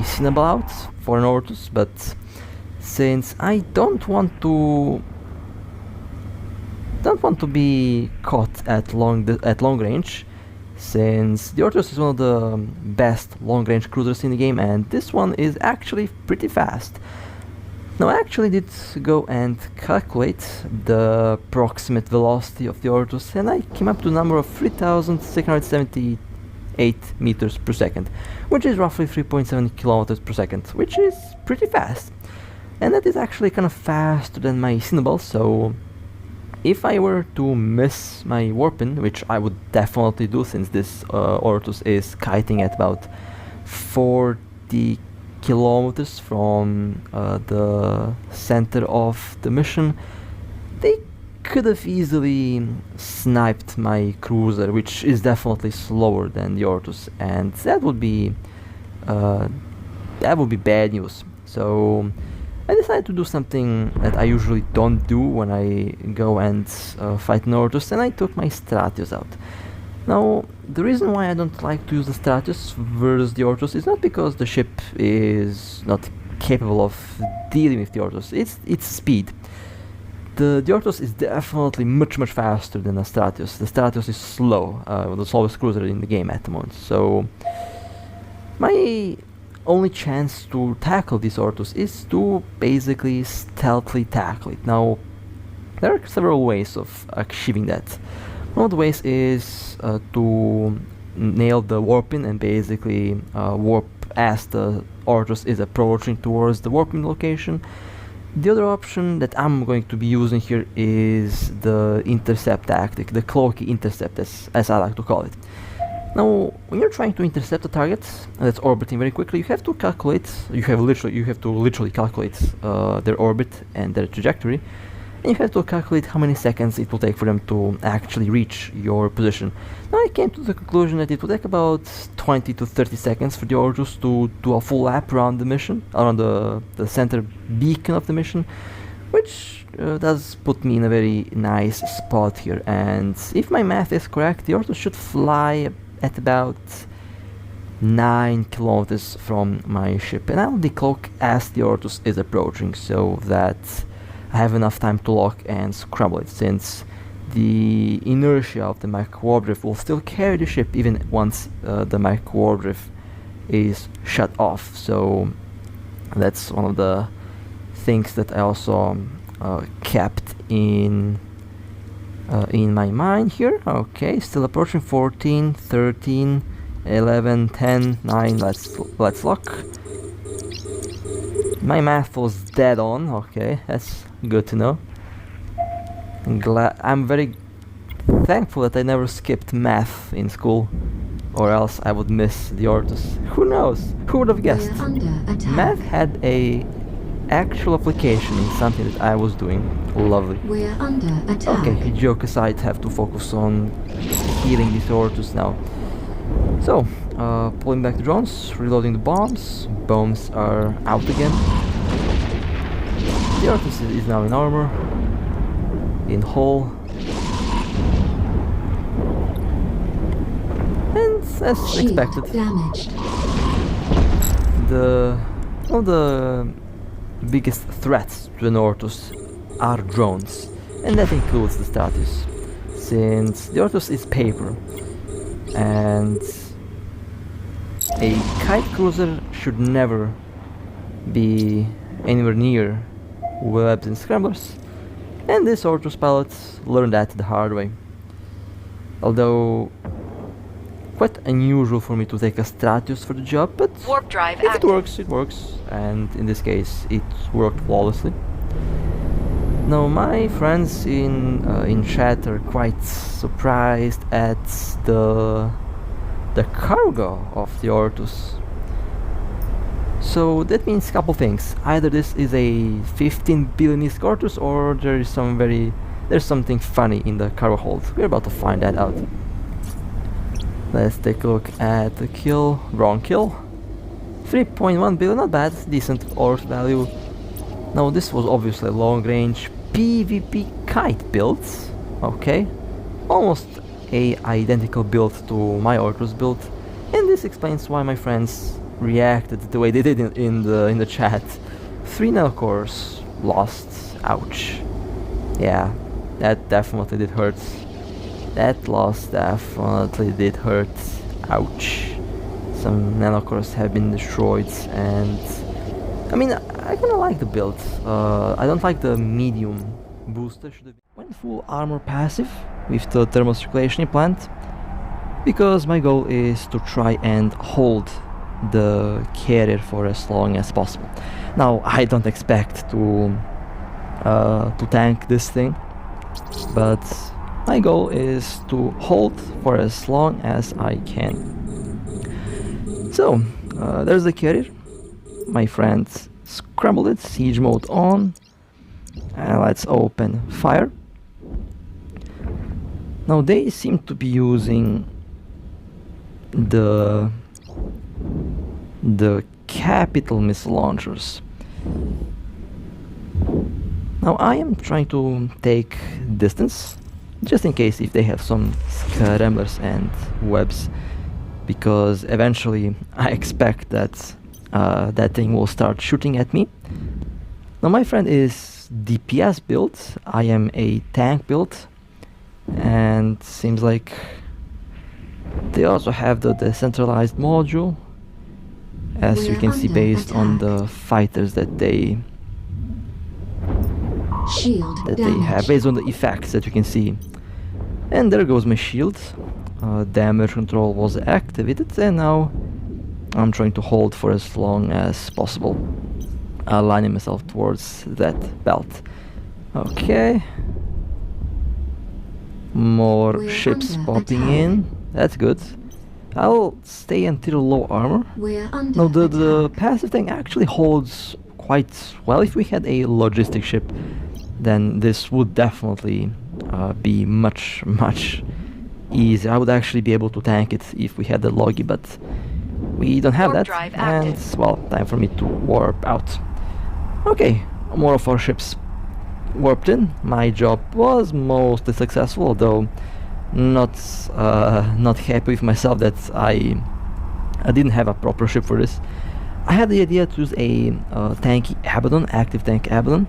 Cinnabal out for an Orthrus, but since I don't want to be caught at long range, since the Orthrus is one of the best long range cruisers in the game, and this one is actually pretty fast. Now I actually did go and calculate the approximate velocity of the Orthrus, and I came up to a number of 3,678 meters per second, which is roughly 3.7 kilometers per second, which is pretty fast. And that is actually kind of faster than my Cinnabal, so if I were to miss my warping, which I would definitely do since this Orthrus is kiting at about 40 kilometers from the center of the mission, they could have easily sniped my cruiser, which is definitely slower than the Orthrus, and that would be bad news. So I decided to do something that I usually don't do when I go and fight an Orthrus, and I took my Stratius out. Now, the reason why I don't like to use the Stratius versus the Orthrus is not because the ship is not capable of dealing with the Orthrus, it's speed. The Orthrus is definitely much faster than the Stratius. The Stratius is slow, the slowest cruiser in the game at the moment, so my only chance to tackle this Orthrus is to basically stealthily tackle it. Now, there are several ways of achieving that. One of the ways is to nail the warping and basically warp as the Orthrus is approaching towards the warping location. The other option that I'm going to be using here is the intercept tactic, the cloaky intercept as I like to call it. Now, when you're trying to intercept a target that's orbiting very quickly, you have to calculate, you have to literally calculate their orbit and their trajectory, and you have to calculate how many seconds it will take for them to actually reach your position. Now I came to the conclusion that it will take about 20 to 30 seconds for the Orthrus to do a full lap around the mission, around the center beacon of the mission, which does put me in a very nice spot here. And if my math is correct, the Orthrus should fly at about 9 kilometers from my ship, and I'll decloak as the Orthrus is approaching so that I have enough time to lock and scramble it, since the inertia of the micro-warp will still carry the ship even once the micro-warp is shut off. So that's one of the things that I also kept in my mind here. Okay, still approaching. 14, 13, 11, 10, 9, let's lock. My math was dead on. Okay, that's good to know. I'm very thankful that I never skipped math in school, or else I would miss the Orthrus. Who knows? Who would have guessed? Math had a actual application in something that I was doing. Lovely. We're under attack. Okay, joke aside, have to focus on healing these Orthrus now. So, pulling back the drones, reloading the bombs. Bombs are out again. The Orthrus is now in armor, in hull, and as expected, damaged. One of the biggest threats to an Orthrus are drones, and that includes the Stratius, since the Orthrus is paper, and a kite cruiser should never be anywhere near webs and scramblers, and this Orthrus pilot learned that the hard way. Although quite unusual for me to take a Stratius for the job, but warp drive if active. it works, it works, and in this case it worked flawlessly. Now my friends in chat are quite surprised at the cargo of the Orthrus. So that means a couple things. Either this is a 15 billion Orthrus, or there is some very there's something funny in the cargo hold. We're about to find that out. Let's take a look at the kill. Wrong kill. 3.1 billion, not bad, decent ore value. Now this was obviously a long range PvP kite build. Okay, almost a identical build to my Orthrus build, and this explains why my friends reacted the way they did in the chat. 3 Nelcors lost. Ouch. Yeah, that definitely did hurt. That loss definitely did hurt. Ouch. Some nanocores have been destroyed, and I mean, I kinda like the build. I don't like the medium booster. Went full armor passive with the thermal circulation implant, because my goal is to try and hold the carrier for as long as possible. Now, I don't expect to tank this thing, but my goal is to hold for as long as I can. So, there's the carrier. My friends scrambled it, siege mode on, and let's open fire. Now they seem to be using the capital missile launchers. Now I am trying to take distance, just in case if they have some scramblers and webs, because eventually I expect that that thing will start shooting at me. Now my friend is DPS build, I am a tank build, and seems like they also have the decentralized module, as you can see based on the fighters that they have, based on the effects that you can see. And there goes my shield. Damage control was activated, and now I'm trying to hold for as long as possible, aligning myself towards that belt. Okay, more ships popping in. That's good. I'll stay until low armor. Now the passive thing actually holds quite well. If we had a logistic ship, then this would definitely be much easier. I would actually be able to tank it if we had the loggy, but we don't have that. And well, time for me to warp out. Okay, more of our ships warped in. My job was mostly successful, although not happy with myself that I didn't have a proper ship for this. I had the idea to use a tanky Abaddon, active tank Abaddon,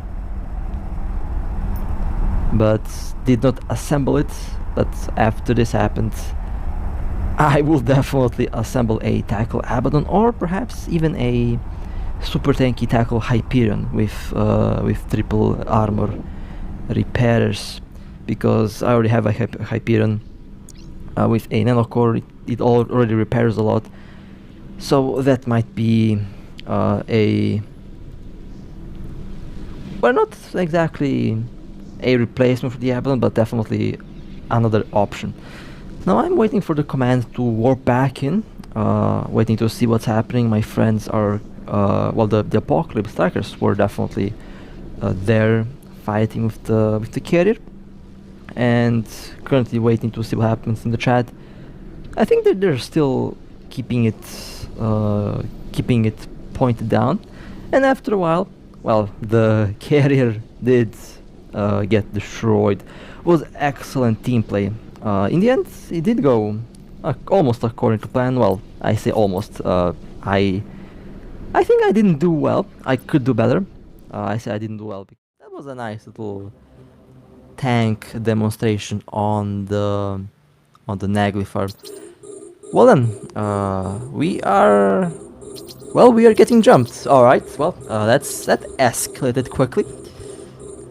but did not assemble it. But after this happened, I will definitely assemble a tackle Abaddon, or perhaps even a super tanky tackle Hyperion with triple armor repairers, because I already have a Hyperion with a nanocore. It already repairs a lot, so that might be well, not exactly a replacement for the Abaddon, but definitely another option. Now I'm waiting for the command to warp back in, waiting to see what's happening. My friends are well, the Apocalypse Strikers were definitely there fighting with the carrier, and currently waiting to see what happens in the chat. I think that they're still keeping it pointed down, and after a while, well, the carrier did get destroyed. It was excellent team play. In the end, it did go almost according to plan. Well, I say almost. I think I didn't do well. I could do better. I say I didn't do well. That was a nice little tank demonstration on the Naglifar. Well then, we are getting jumped. All right. Well, that escalated quickly.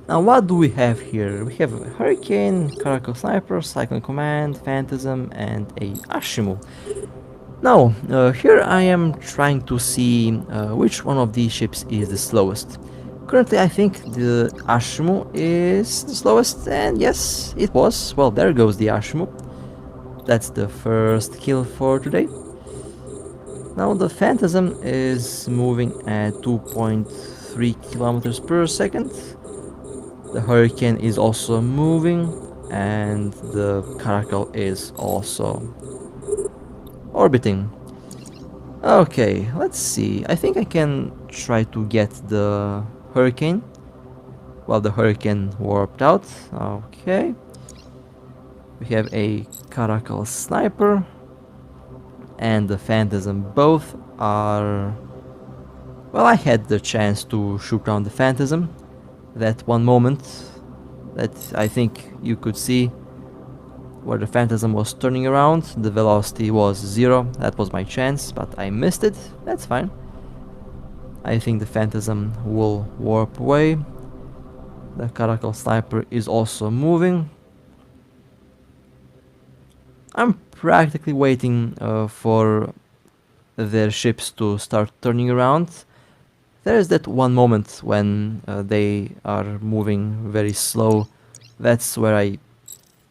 Now what do we have here? We have a Hurricane, Caracal Sniper, Cyclone Command, Phantasm, and a Ashimu. Now, here I am trying to see which one of these ships is the slowest. Currently I think the Ashimu is the slowest, and yes, it was. Well, there goes the Ashimu. That's the first kill for today. Now the Phantasm is moving at 2.3 kilometers per second. The Hurricane is also moving, and the Caracal is also orbiting. Okay, let's see. I think I can try to get the Hurricane while the Hurricane warped out. Okay. We have a Caracal Sniper and the Phantasm. Both are... Well, I had the chance to shoot down the Phantasm. That one moment that I think you could see where the Phantasm was turning around, the velocity was 0. That was my chance, but I missed it. That's fine. I think the Phantasm will warp away. The Caracal Sniper is also moving. I'm practically waiting for their ships to start turning around. There is that one moment when they are moving very slow. That's where I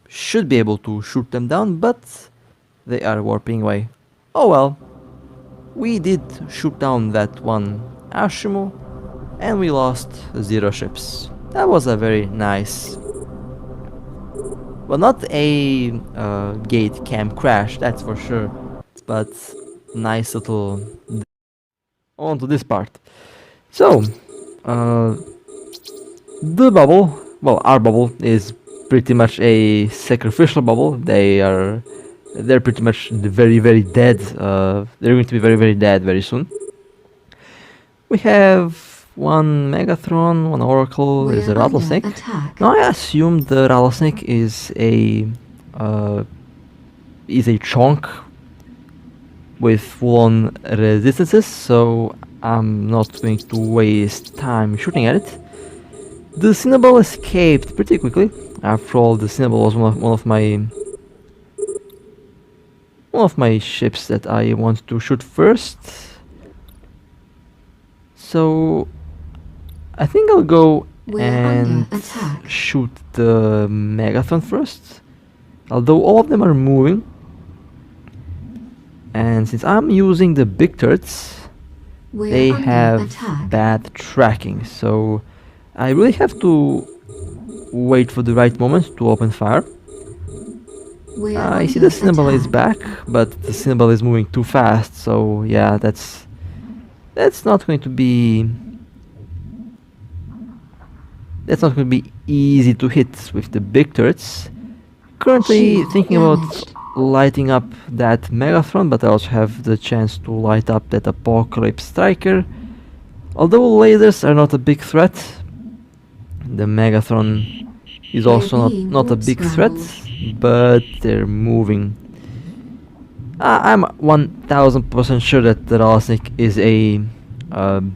should be able to shoot them down, but they are warping away. Oh well. We did shoot down that one Ashimu, and we lost 0 ships. That was a very nice... Well, not a gate camp crash, that's for sure, but nice little... On to this part. So, the bubble, well, our bubble is pretty much a sacrificial bubble. They're pretty much very, very dead. They're going to be very, very dead very soon. We have one Megatron, one Oracle, there's a Rattlesnake. Now I assume the Rattlesnake is a chunk with full-on resistances, so I'm not going to waste time shooting at it. The Cinnaball escaped pretty quickly. After all, the Cinnaball was one of my ships that I want to shoot first. So I think I'll go and shoot the Megatron first. Although all of them are moving, and since I'm using the big turrets, they have bad tracking, so I really have to wait for the right moment to open fire. I see the Cinnaball is back, but the Cinnaball is moving too fast, so yeah, that's not going to be easy to hit with the big turrets. Currently thinking about lighting up that Megatron, but I also have the chance to light up that Apocalypse Striker. Although lasers are not a big threat, the Megatron is also not a big threat, but they're moving. I'm 1000% sure that the Rattlesnake is a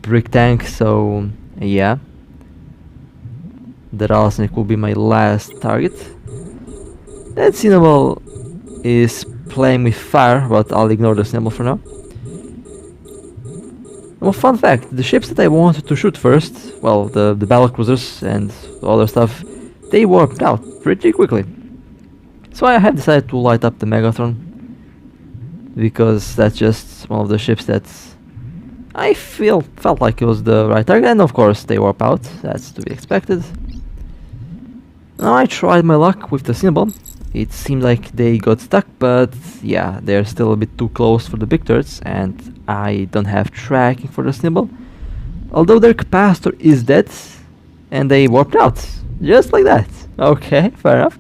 brick tank, so yeah. The Rattlesnake will be my last target. That Cinnaball is playing with fire, but I'll ignore the Cinnaball for now. Well, fun fact, the ships that I wanted to shoot first, well, the battlecruisers and other stuff, they warped out pretty quickly. So I have decided to light up the Megatron, because that's just one of the ships that I felt like it was the right target, and of course they warp out, that's to be expected. Now I tried my luck with the Cinnaball. It seemed like they got stuck, but yeah, they're still a bit too close for the big turrets, and I don't have tracking for the Cinnaball. Although their capacitor is dead, and they warped out, just like that. Okay, fair enough.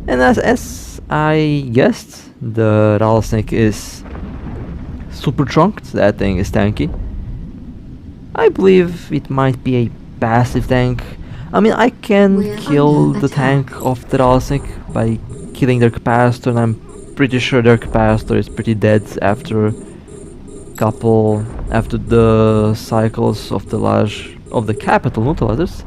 And as I guessed, the Rattlesnake is super trunked. That thing is tanky. I believe it might be a passive tank. I mean, I can kill the tank of the Rattlesnake by killing their capacitor, and I'm pretty sure their capacitor is pretty dead after the cycles of the capital neutralizers.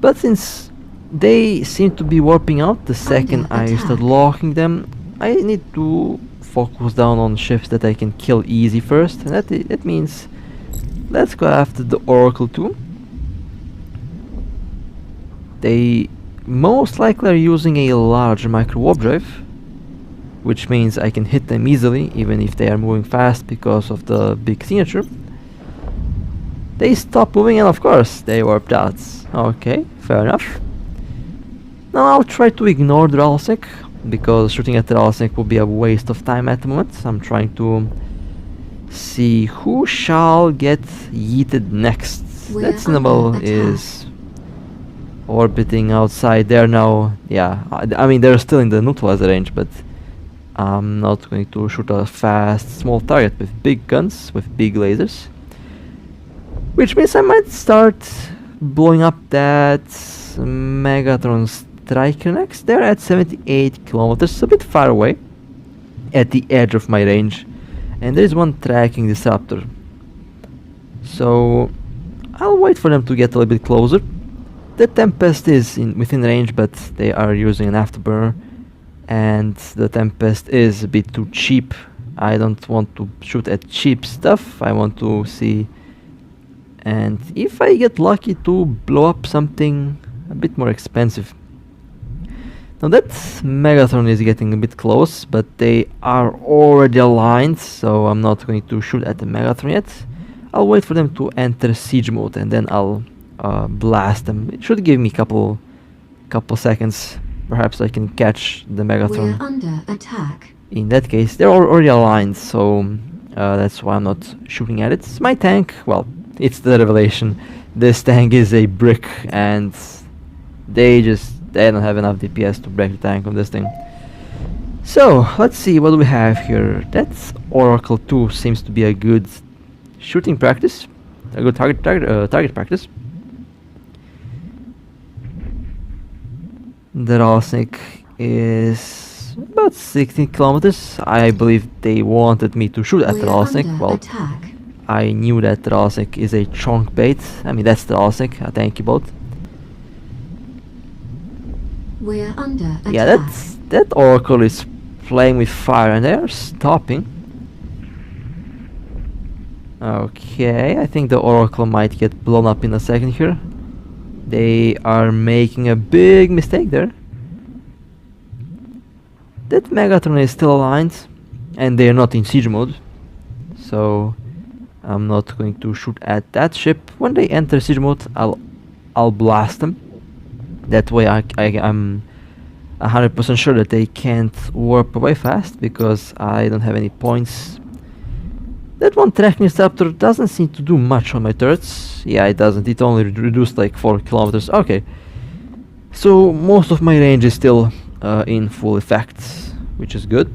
But since they seem to be warping out the second I start locking them, I need to focus down on ships that I can kill easy first, and that means let's go after the Oracle too. They most likely are using a large micro warp drive, which means I can hit them easily even if they are moving fast because of the big signature. They stopped moving and of course they warped out. Okay, fair enough. Now I'll try to ignore the Rattlesnake, because shooting at the Rattlesnake will be a waste of time at the moment. I'm trying to see who shall get yeeted next. That Snubble is orbiting outside there now. Yeah, I mean they're still in the neutralizer range, but I'm not going to shoot a fast small target with big guns, with big lasers. Which means I might start blowing up that Megatron Striker next. They're at 78 kilometers, a bit far away, at the edge of my range. And there is one tracking this Raptor. So I'll wait for them to get a little bit closer. The Tempest is within range, but they are using an afterburner. And the Tempest is a bit too cheap. I don't want to shoot at cheap stuff. I want to see... and if I get lucky to blow up something a bit more expensive. Now that Megatron is getting a bit close, but they are already aligned, so I'm not going to shoot at the Megatron yet. I'll wait for them to enter siege mode and then I'll blast them. It should give me couple seconds. Perhaps I can catch the Megatron. We're under attack. In that case, they're already aligned, so that's why I'm not shooting at it. It's my tank. Well, it's the revelation. This tank is a brick, and they don't have enough DPS to break the tank on this thing. So let's see what do we have here. That Oracle 2 seems to be a good shooting practice, a good target practice. The Rattlesnake is about 16 kilometers. I believe they wanted me to shoot at the Rattlesnake. Well, I knew that the Rattlesnake is a chunk bait. I mean, that's the Rattlesnake, a tanky boat. We're under attack. Yeah, that Oracle is playing with fire and they're stopping. Okay, I think the Oracle might get blown up in a second here. They are making a big mistake there. That Megatron is still aligned and they're not in siege mode. So I'm not going to shoot at that ship. When they enter siege mode, I'll blast them. That way I'm 100% sure that they can't warp away fast, because I don't have any points. That one tracking Raptor doesn't seem to do much on my turrets. Yeah, it doesn't. It only reduced like 4 kilometers. Okay. So most of my range is still in full effect, which is good.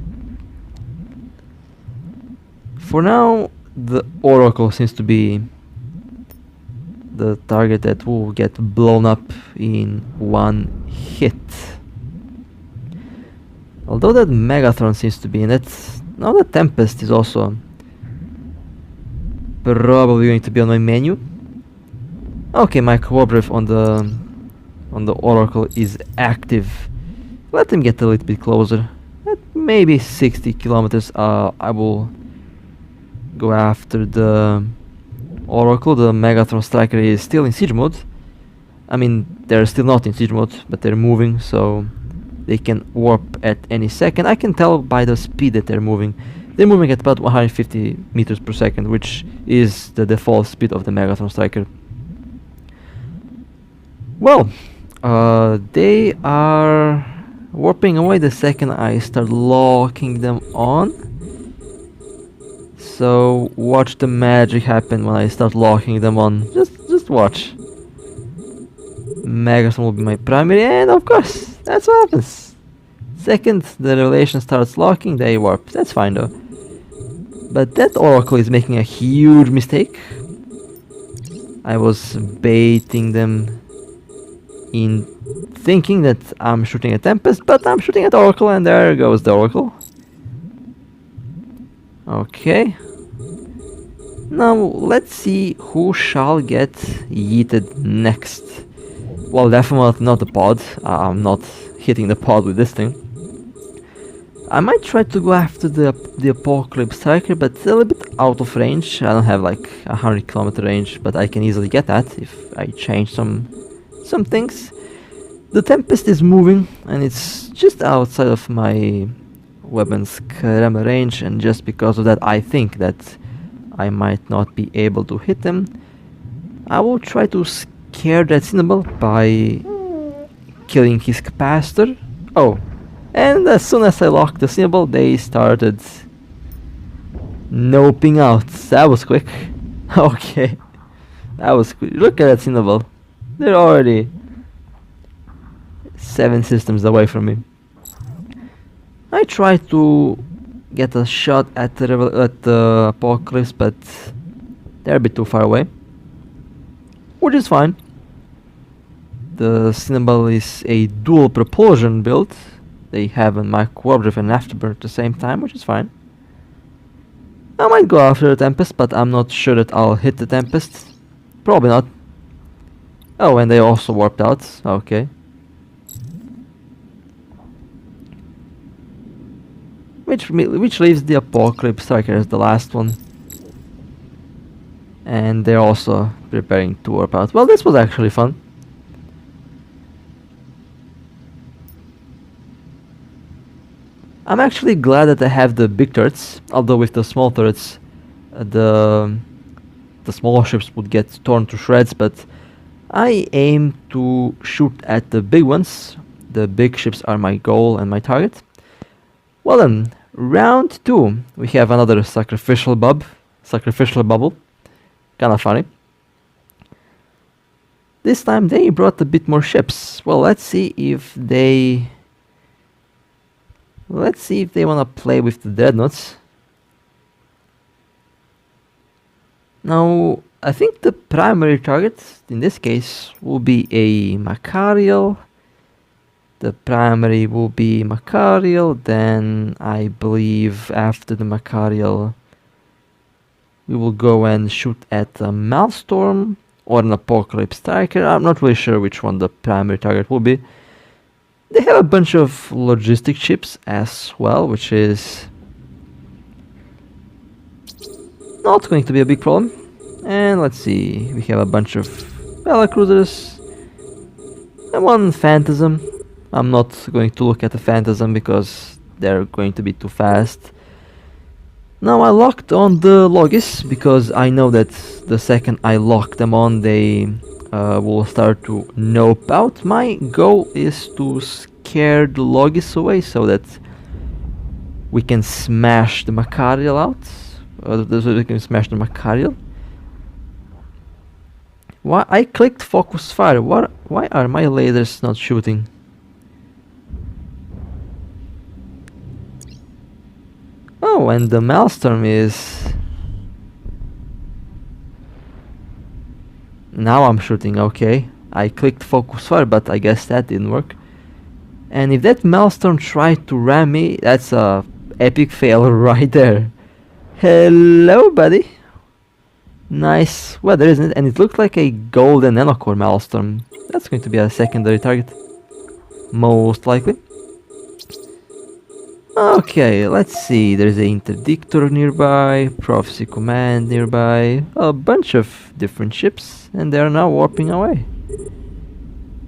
For now, the Oracle seems to be the target that will get blown up in one hit. Although that Megatron seems to be in it. Now the Tempest is also probably going to be on my menu. Okay, my cooperative on the Oracle is active. Let him get a little bit closer. At maybe 60 kilometers, I will go after the Oracle. The Megatron Striker is still in siege mode. I mean, they're still not in siege mode, but they're moving, so they can warp at any second. I can tell by the speed that they're moving. They're moving at about 150 meters per second, which is the default speed of the Megatron Striker. Well, they are warping away the second I start locking them on. So watch the magic happen when I start locking them on. Just watch. Megatron will be my primary, and of course, that's what happens. Second the revelation starts locking, they warp. That's fine though. But that Oracle is making a huge mistake. I was baiting them in thinking that I'm shooting at Tempest, but I'm shooting at Oracle, and there goes the Oracle. Okay. Now let's see who shall get yeeted next. Well, definitely not the pod. I'm not hitting the pod with this thing. I might try to go after the Apocalypse Striker, but it's a little bit out of range. I don't have like 100 kilometer range, but I can easily get that if I change some things. The Tempest is moving, and it's just outside of my weapons camera range, and just because of that I think that I might not be able to hit them. I will try to scare that Cinnabon by killing his capacitor. Oh, and as soon as I locked the Cinnabon, they started noping out. That was quick. Okay, that was quick. Look at that Cinnabon. They're already 7 systems away from me. I tried to get a shot at the Apocalypse, but they're a bit too far away, which is fine. The Cinnabon is a dual propulsion build. They have a micro-warp and afterburn at the same time, which is fine. I might go after the Tempest, but I'm not sure that I'll hit the Tempest. Probably not. Oh, and they also warped out. Okay. Which leaves the Apocalypse Striker as the last one. And they're also preparing to warp out. Well, this was actually fun. I'm actually glad that I have the big turrets, although with the small turrets, the small ships would get torn to shreds, but I aim to shoot at the big ones. The big ships are my goal and my target. Well then, round 2, we have another sacrificial bubble. Kinda funny. This time they brought a bit more ships. Well, let's see if they wanna play with the dreadnoughts. Now, I think the primary target in this case will be a Macarial. The primary will be Macarial, then I believe after the Macarial we will go and shoot at a Maelstrom or an Apocalypse Striker. I'm not really sure which one the primary target will be. They have a bunch of logistic ships as well, which is not going to be a big problem. And let's see, we have a bunch of Battlecruisers and one Phantasm. I'm not going to look at the Phantasm because they're going to be too fast. Now I locked on the Logis because I know that the second I lock them on they will start to nope out. My goal is to scare the Logis away so that we can smash the Macarial out. So we can smash the Macarial. Why I clicked focus fire? Why are my lasers not shooting? Oh, and the Maelstrom is... Now I'm shooting, okay. I clicked focus fire, but I guess that didn't work. And if that Maelstrom tried to ram me, that's a epic fail right there. Hello, buddy. Nice weather, isn't it? And it looked like a golden nanocore Maelstrom. That's going to be a secondary target. Most likely. Okay, let's see. There's an Interdictor nearby, Prophecy Command nearby, a bunch of different ships, and they are now warping away.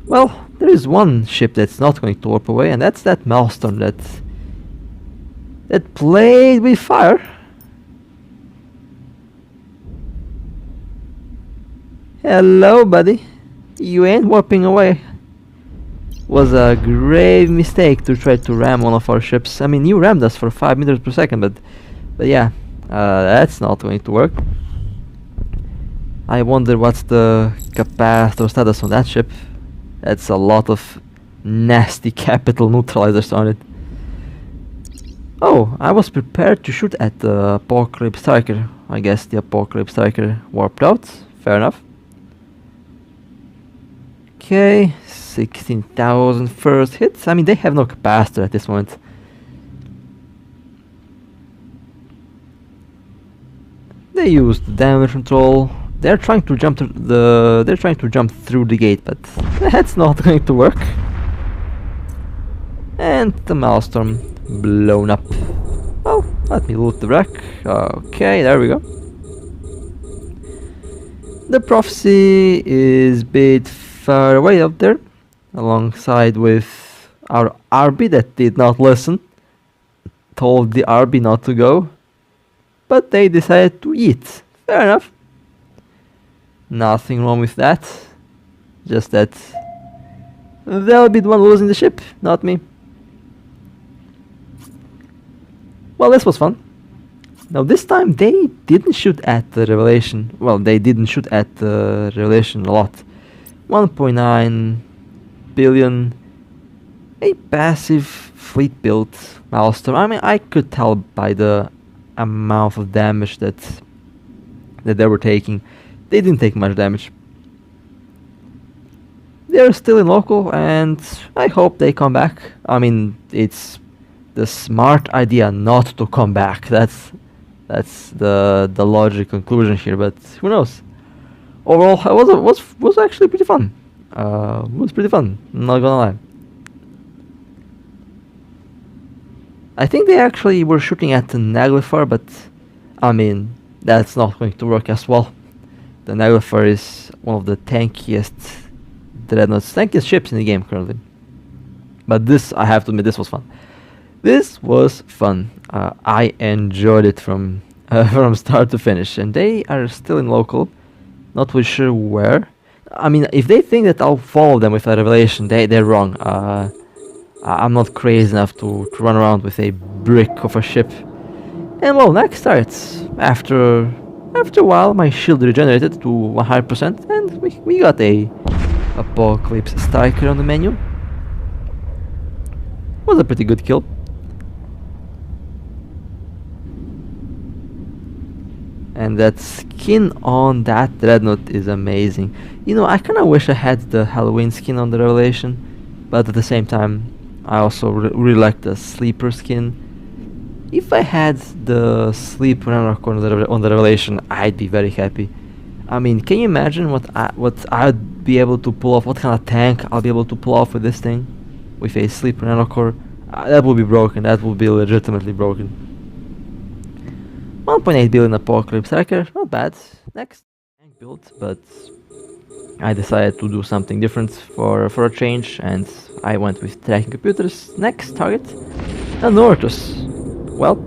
Well, there is one ship that's not going to warp away, and that's that Maelstrom that played with fire. Hello, buddy. You ain't warping away. Was a grave mistake to try to ram one of our ships. I mean, you rammed us for 5 meters per second, but yeah, that's not going to work. I wonder what's the capacitor status on that ship. That's a lot of nasty capital neutralizers on it. Oh, I was prepared to shoot at the Apocalypse Striker. I guess the Apocalypse Striker warped out. Fair enough. Okay, 16,000 first hits. I mean, they have no capacitor at this moment. They used the damage control. They're trying to jump through the gate, but that's not going to work. And the Maelstrom blown up. Oh, let me loot the wreck. Okay, there we go. The Prophecy is a bit far away up there, alongside with our RB that did not listen. Told the RB not to go, but they decided to eat. Fair enough. Nothing wrong with that. Just that they'll be the one losing the ship, not me. Well, this was fun. Now this time they didn't shoot at the Revelation. Well, they didn't shoot at the Revelation a lot. 1.9 billion. A passive fleet built milestone. I mean, I could tell by the amount of damage that they were taking. They didn't take much damage. They're still in local, and I hope they come back. I mean, it's the smart idea not to come back. That's the logic conclusion here. But who knows? Overall, it was actually pretty fun. It was pretty fun. Not gonna lie. I think they actually were shooting at the Naglfar, but I mean, that's not going to work as well. The Naglfar is one of the tankiest dreadnoughts, tankiest ships in the game currently. But this, I have to admit, this was fun. This was fun. I enjoyed it from start to finish, and they are still in local. Not really sure where. I mean, if they think that I'll follow them with a Revelation, they're wrong. I'm not crazy enough to run around with a brick of a ship. And well, next starts. After a while, my shield regenerated to 100%, and we got a Apocalypse Striker on the menu. Was a pretty good kill. And that skin on that dreadnought is amazing. You know, I kinda wish I had the Halloween skin on the Revelation, but at the same time, I also really like the Sleeper skin. If I had the Sleeper on the Revelation, I'd be very happy. I mean, can you imagine what I'd be able to pull off? What kind of tank I'll be able to pull off with this thing? With a Sleeper nanocore? That will be broken. That will be legitimately broken. 1.8 billion Apocalypse Striker, not bad. Next tank build, but I decided to do something different for a change, and I went with tracking computers. Next target, an Orthrus. Well,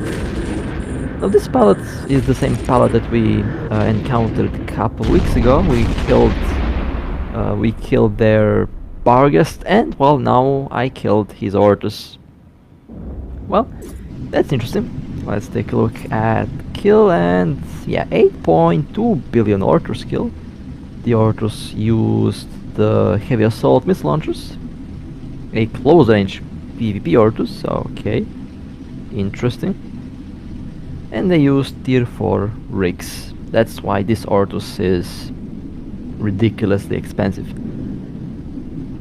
now this pallet is the same pallet that we encountered a couple weeks ago. We killed their Barghest, and well, now I killed his Orthrus. Well, that's interesting. Let's take a look at kill, and yeah, 8.2 billion Orthrus kill. The Orthrus used the heavy assault missile launchers, a close range PvP Orthrus, okay, interesting. And they used tier 4 rigs. That's why this Orthrus is ridiculously expensive.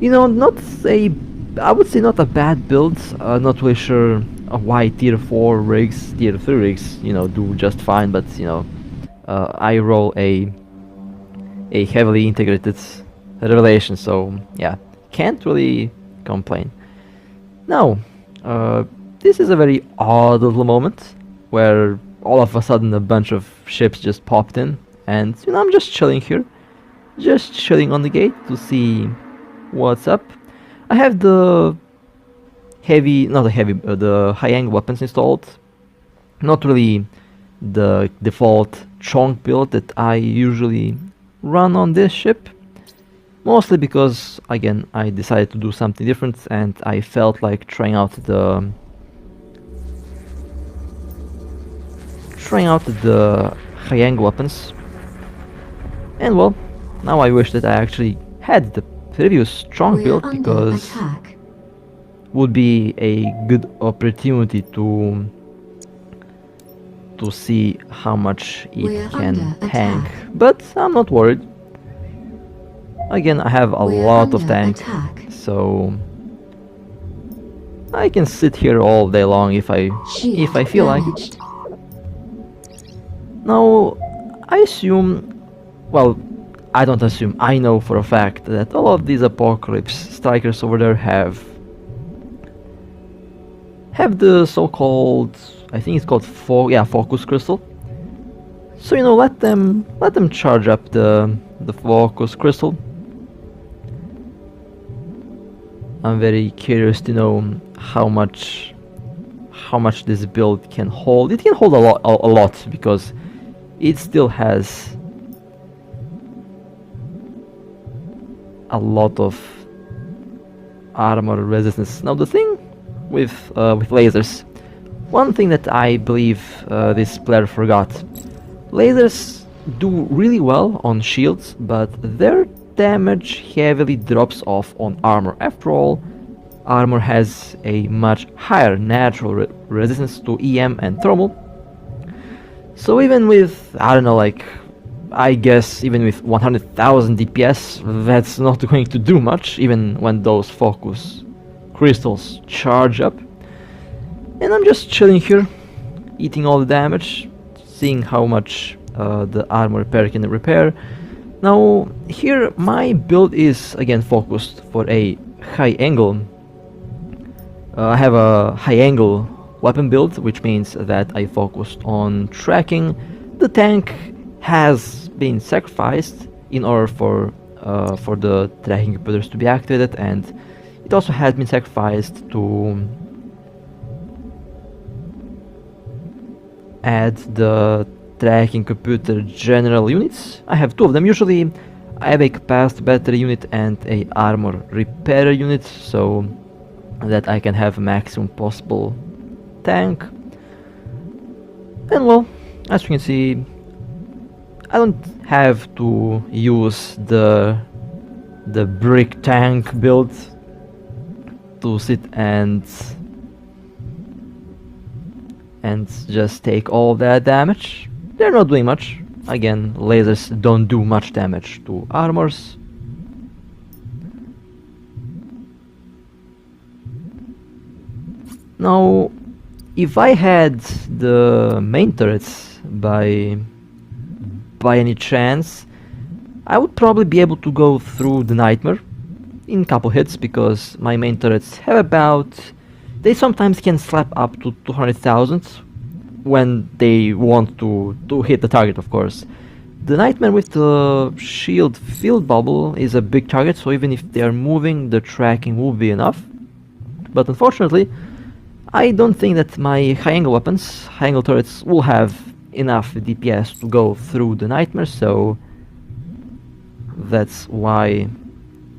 You know, I would say not a bad build. Not really sure why tier 4 rigs, tier 3 rigs, you know, do just fine, but you know, I roll a heavily integrated Revelation, so yeah, can't really complain. Now, this is a very odd little moment where all of a sudden a bunch of ships just popped in, and you know, I'm just chilling here, just chilling on the gate to see what's up. I have the the high-angle weapons installed. Not really the default chonk build that I usually run on this ship, mostly because again I decided to do something different, and I felt like trying out the high-angle weapons. And well, now I wish that I actually had the previous strong build, because would be a good opportunity to see how much it can tank. But I'm not worried. Again, I have a lot of tank, so I can sit here all day long if I feel like it. Now, I assume, well, I don't assume, I know for a fact that all of these Apocalypse Strikers over there have the so-called, I think it's called focus crystal. So you know, let them charge up the focus crystal. I'm very curious to know how much this build can hold. It can hold a lot because it still has a lot of armor resistance. Now the thing with lasers, one thing that I believe this player forgot, lasers do really well on shields, but their damage heavily drops off on armor. After all, armor has a much higher natural resistance to EM and thermal. So even with, I don't know, like, I guess even with 100,000 DPS, that's not going to do much, even when those focus crystals charge up. And I'm just chilling here, eating all the damage, seeing how much the armor repair can repair. Now, here my build is again focused for a high angle. I have a high angle weapon build, which means that I focused on tracking. The tank has been sacrificed in order for the tracking computers to be activated, and it also has been sacrificed to add the tracking computer general units. I have two of them. Usually I have a capacity battery unit and a armor repair unit, so that I can have maximum possible tank. And well, as you can see, I don't have to use the brick tank build to sit and just take all that damage. They're not doing much. Again, lasers don't do much damage to armors. Now, if I had the main turrets by any chance, I would probably be able to go through the nightmare in a couple hits, because my main turrets have about, they sometimes can slap up to 200,000 when they want to hit the target, of course. The nightmare with the shield field bubble is a big target, so even if they are moving, the tracking will be enough. But unfortunately, I don't think that my high angle weapons, high angle turrets, will have enough DPS to go through the nightmare, so that's why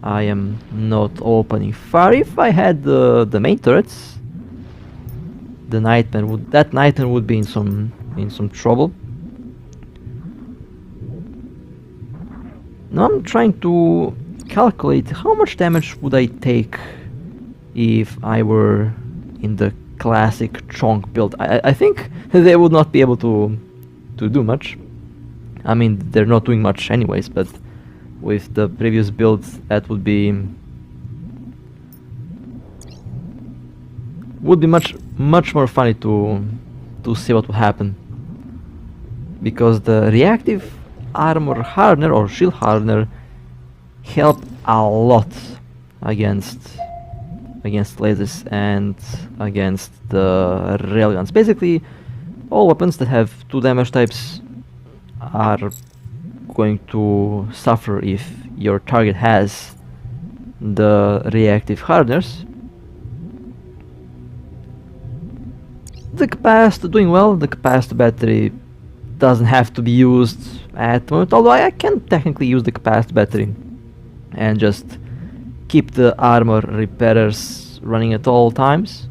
I am not opening fire. If I had the main turrets, the nightmare would be in some trouble. Now I'm trying to calculate how much damage would I take if I were in the classic chunk build. I think they would not be able to do much. I mean, they're not doing much anyways, but with the previous builds, that would be much more funny to see what would happen, because the reactive armor hardener or shield hardener help a lot against lasers and against the railguns. Basically, all weapons that have two damage types are going to suffer if your target has the reactive hardeners. The capacitor doing well. The capacitor battery doesn't have to be used at the moment, although I can technically use the capacitor battery and just keep the armor repairers running at all times.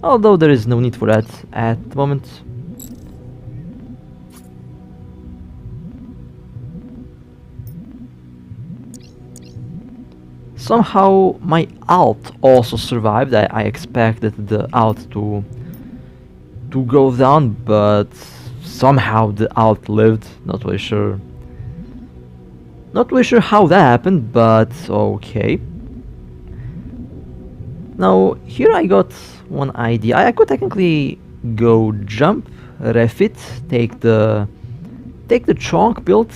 Although there is no need for that at the moment. Somehow my alt also survived. I expected the alt to go down, but somehow the alt lived. Not really sure how that happened, but okay. Now here I got one idea. I could technically go jump, refit, take the chunk build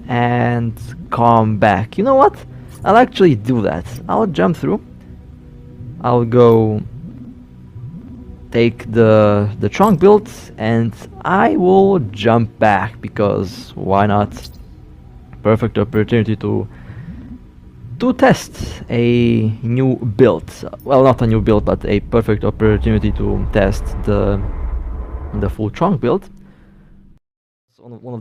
and come back. You know what? I'll actually do that. I'll jump through. I'll go take the trunk build and I will jump back, because why not? Perfect opportunity to test a new build. Well, not a new build, but a perfect opportunity to test the full trunk build. one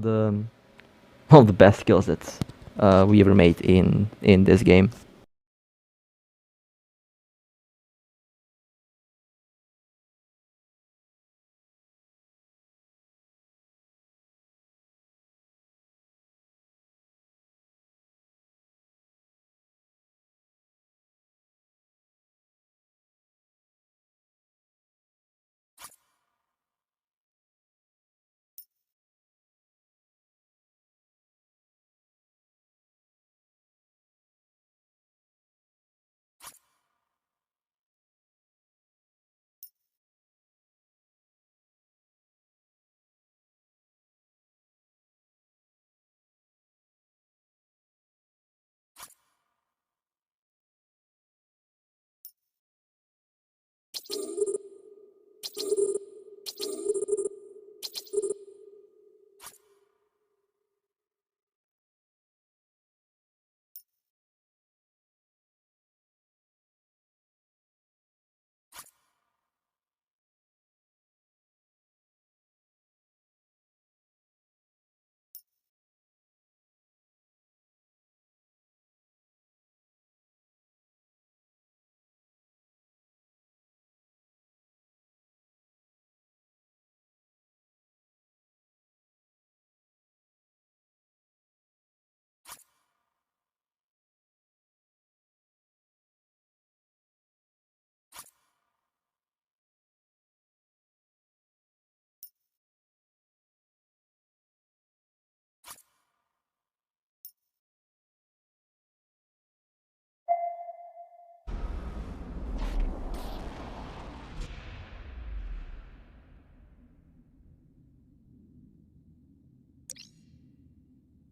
of the best kills that we ever made in this game.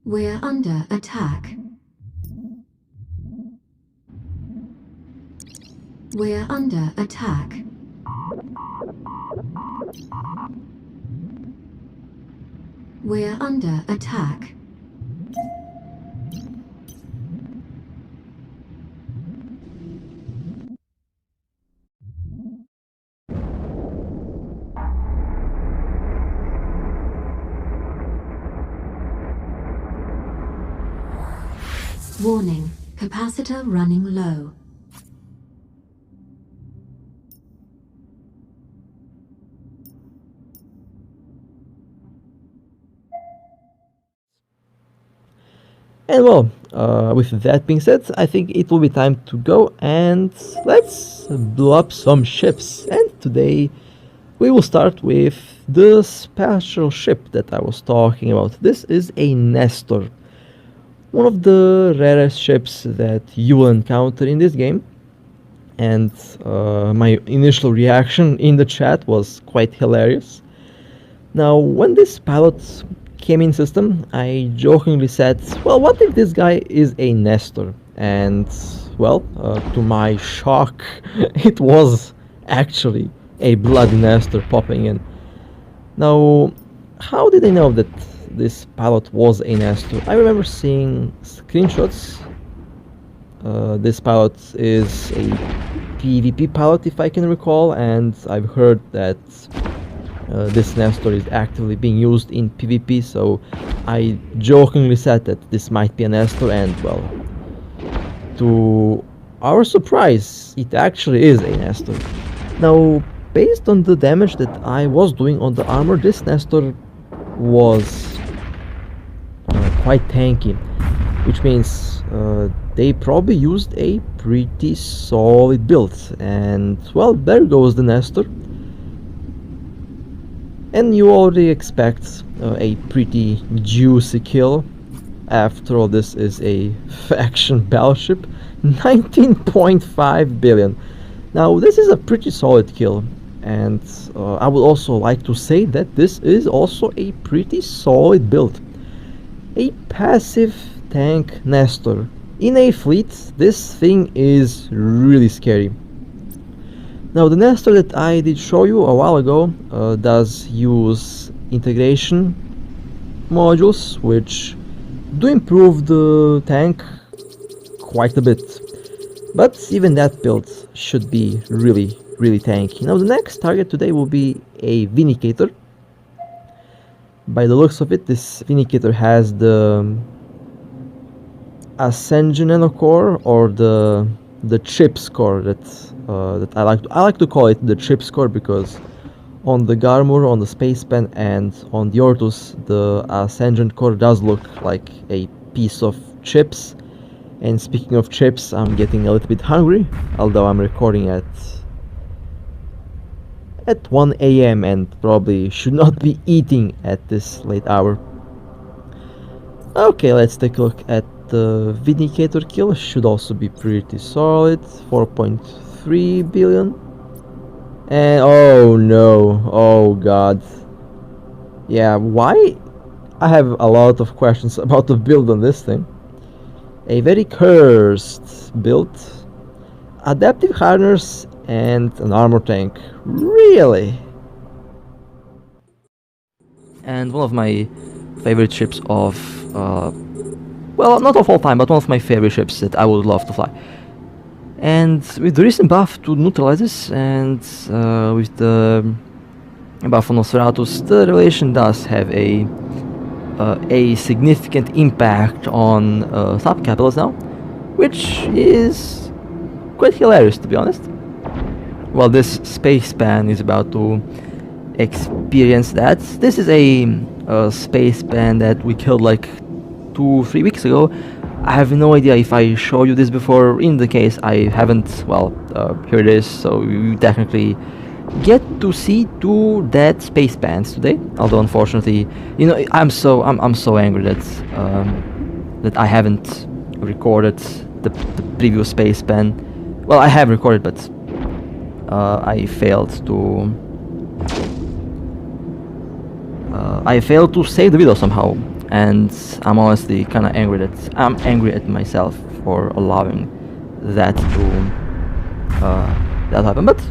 We're under attack. We're under attack. We're under attack. Warning, capacitor running low. And well, with that being said, I think it will be time to go and let's blow up some ships. And today we will start with the special ship that I was talking about. This is a Nestor, one of the rarest ships that you will encounter in this game. And my initial reaction in the chat was quite hilarious. Now, when this pilot came in system, I jokingly said, well, what if this guy is a Nestor? And, well, to my shock, it was actually a bloody Nestor popping in. Now, how did I know that this pilot was a Nestor? I remember seeing screenshots. This pilot is a PvP pilot, if I can recall, and I've heard that this Nestor is actively being used in PvP, so I jokingly said that this might be a Nestor, and well, to our surprise, it actually is a Nestor. Now, based on the damage that I was doing on the armor, this Nestor was quite tanky, which means they probably used a pretty solid build, and well, there goes the Nestor. And you already expect a pretty juicy kill. After all, this is a faction battleship. 19.5 billion. Now, this is a pretty solid kill. And I would also like to say that this is also a pretty solid build. A passive tank Nestor. In a fleet, this thing is really scary. Now, the Nestor that I did show you a while ago does use integration modules, which do improve the tank quite a bit. But even that build should be really tanky. Now, the next target today will be a Vindicator. By the looks of it, this Vindicator has the Ascension Nanocore, or the chip score that I like to call it the chip score, because on the Garmur, on the Spacepan, and on the Orthrus, the Ascension core does look like a piece of chips. And speaking of chips, I'm getting a little bit hungry, although I'm recording at 1 a.m. and probably should not be eating at this late hour. Okay, let's take a look at the Vindicator kill. Should also be pretty solid, 4.3 billion. And oh no, oh god. Yeah, why? I have a lot of questions about the build on this thing. A very cursed build. Adaptive harness and an armor tank. Really? And one of my favorite ships of, well, not of all time, but one of my favorite ships that I would love to fly. And with the recent buff to neutralizers and with the buff on Nosferatus, the Revelation does have a significant impact on subcapitals now, which is quite hilarious, to be honest. Well, this Spacepan is about to experience that. This is a Spacepan that we killed like 2-3 weeks ago. I have no idea if I showed you this before. In the case I haven't, well, here it is. So you technically get to see 2 dead Spacepans today. Although unfortunately, you know, I'm so angry that I haven't recorded the previous Spacepan. Well, I have recorded, but I failed to save the video somehow, and I'm honestly kind of angry at myself for allowing that to happen. But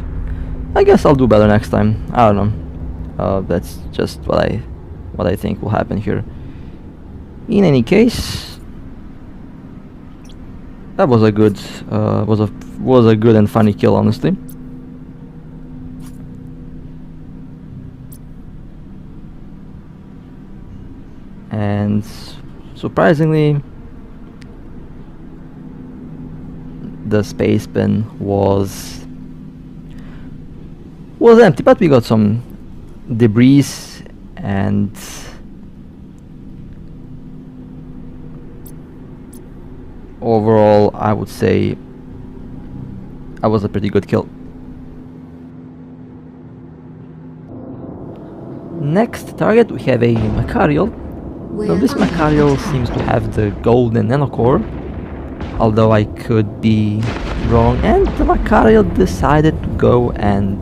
I guess I'll do better next time. I don't know. That's just what I think will happen here. In any case, that was a good was a good and funny kill, honestly. And surprisingly, the Spacepan was empty, but we got some debris, and overall I would say that was a pretty good kill. Next target we have a Macarial. Now this Macarial seems to have the golden nanocore, although I could be wrong, and the Macarial decided to go and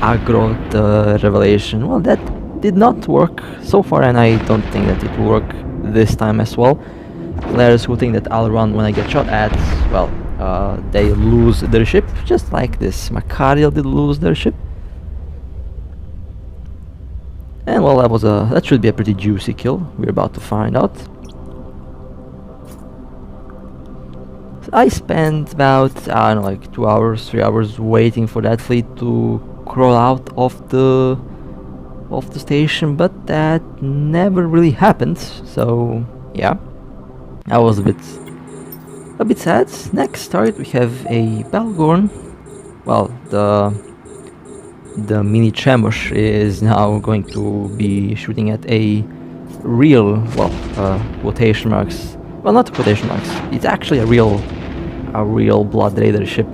aggro the Revelation. Well, that did not work so far, and I don't think that it will work this time as well. Players who think that I'll run when I get shot at, well, they lose their ship, just like this Macarial did lose their ship. And well, that should be a pretty juicy kill. We're about to find out. So I spent about, I don't know, like 2 hours, 3 hours waiting for that fleet to crawl out of the station, but that never really happened. So yeah, I was a bit sad. Next target we have a Balgorn. Well, the mini Chemosh is now going to be shooting at a real, well, quotation marks. Well, not quotation marks. It's actually a real Blood Raider ship.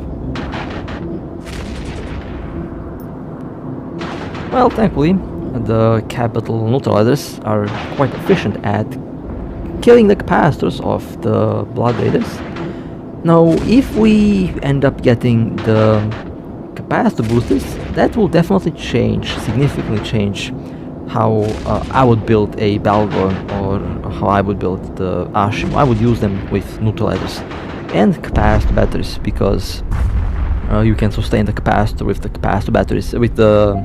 Well, thankfully, the capital neutralizers are quite efficient at killing the capacitors of the Blood Raiders. Now, if we end up getting the capacitor boosters, that will definitely significantly change how I would build a Balgorn, or how I would build the Ashimo. I would use them with neutralizers and capacitor batteries, because you can sustain the capacitor with the capacitor batteries, with the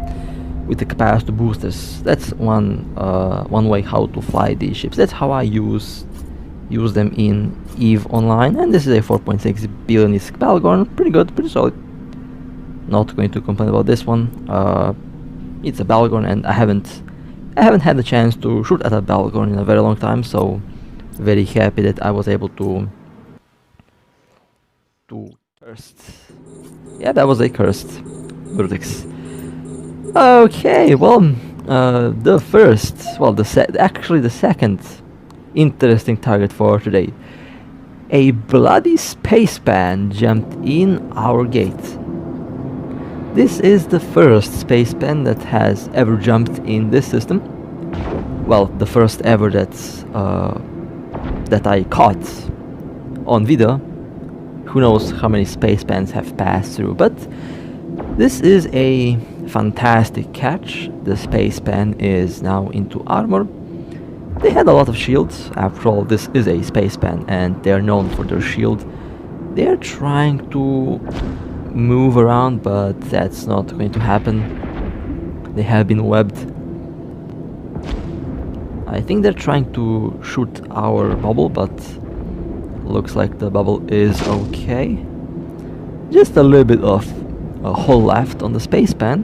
capacitor boosters. That's one way how to fly these ships. That's how I use them in EVE Online, and this is a 4.6 billion ISK Balgorn. Pretty good, pretty solid. Not going to complain about this one. It's a Balgorn, and I haven't I haven't had the chance to shoot at a Balgorn in a very long time, so very happy that I was able to cursed. Yeah, that was a cursed vertex. Okay, well, the first, well, actually the second interesting target for today. A bloody spacepan jumped in our gate. This is the first spacepan that has ever jumped in this system. Well, the first ever that I caught on video. Who knows how many spacepans have passed through, but this is a fantastic catch. The spacepan is now into armor. They had a lot of shields. After all, this is a spacepan and they are known for their shield. They are trying to move around, but that's not going to happen. They have been webbed. I think they're trying to shoot our bubble, but looks like the bubble is okay. Just a little bit of a hole left on the spacepan.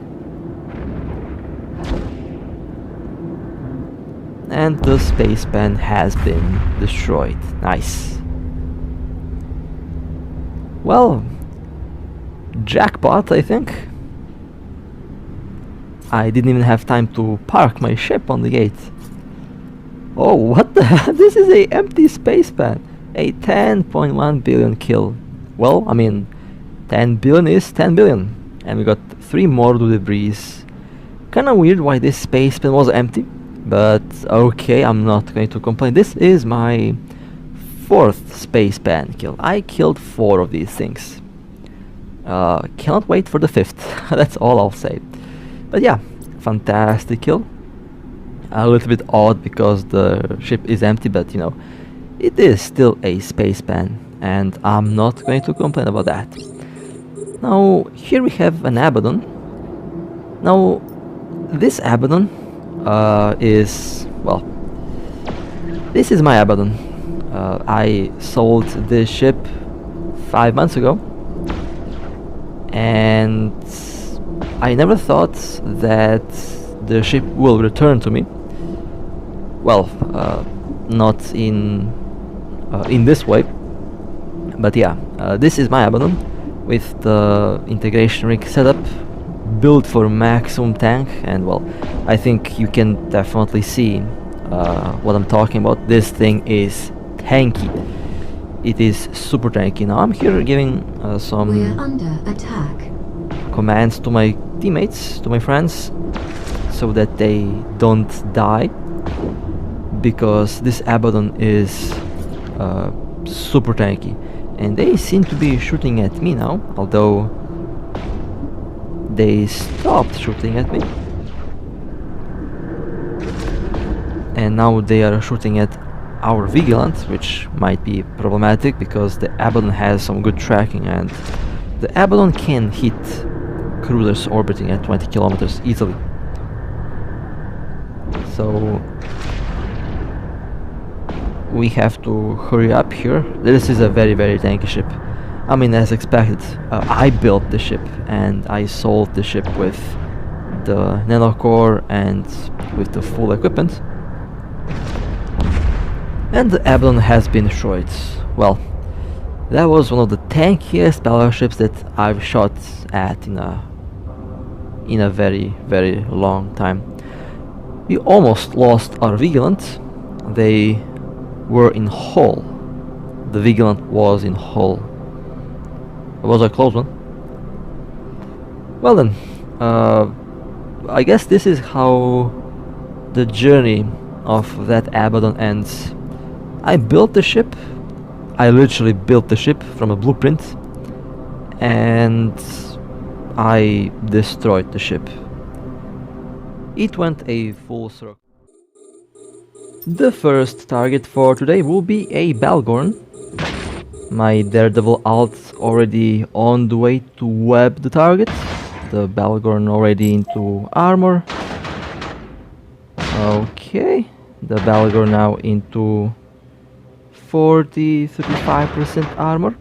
And the spacepan has been destroyed. Nice. Well, jackpot, I think. I didn't even have time to park my ship on the gate. Oh, what the hell? This is a empty spacepan. A 10.1 billion kill. Well, I mean, 10 billion is 10 billion. And we got 3 more to debris. Kinda weird why this spacepan was empty. But okay, I'm not going to complain. This is my 4th spacepan kill. I killed 4 of these things. Cannot wait for the 5th. That's all I'll say. But yeah, fantastic kill. A little bit odd because the ship is empty, but you know, it is still a spacepan, and I'm not going to complain about that. Now, here we have an Abaddon. Now, this Abaddon is, well, this is my Abaddon. I sold this ship 5 months ago, and I never thought that the ship will return to me. Well, not in this way, but yeah, this is my Abaddon with the integration rig setup, built for maximum tank, and well, I think you can definitely see what I'm talking about. This thing is tanky. It is super tanky. Now I'm here giving some We're under attack. commands to my teammates, to my friends, so that they don't die, because this Abaddon is super tanky, and they seem to be shooting at me now, although they stopped shooting at me, and now they are shooting at our Vigilant, which might be problematic because the Abaddon has some good tracking, and the Abaddon can hit cruisers orbiting at 20 kilometers easily. So we have to hurry up here. This is a very tanky ship. I mean, as expected, I built the ship and I sold the ship with the nanocore and with the full equipment. And the Abaddon has been destroyed. Well, that was one of the tankiest battleships that I've shot at in a very long time. We almost lost our Vigilant. They were in hull. The Vigilant was in hull. It was a close one. Well then, I guess this is how the journey of that Abaddon ends. I built the ship. I literally built the ship from a blueprint, and I destroyed the ship. It went a full circle. The first target for today will be a Balgorn. My Daredevil alt already on the way to web the target. The Balgorn already into armor. Okay, the Balgorn now into 35% armor.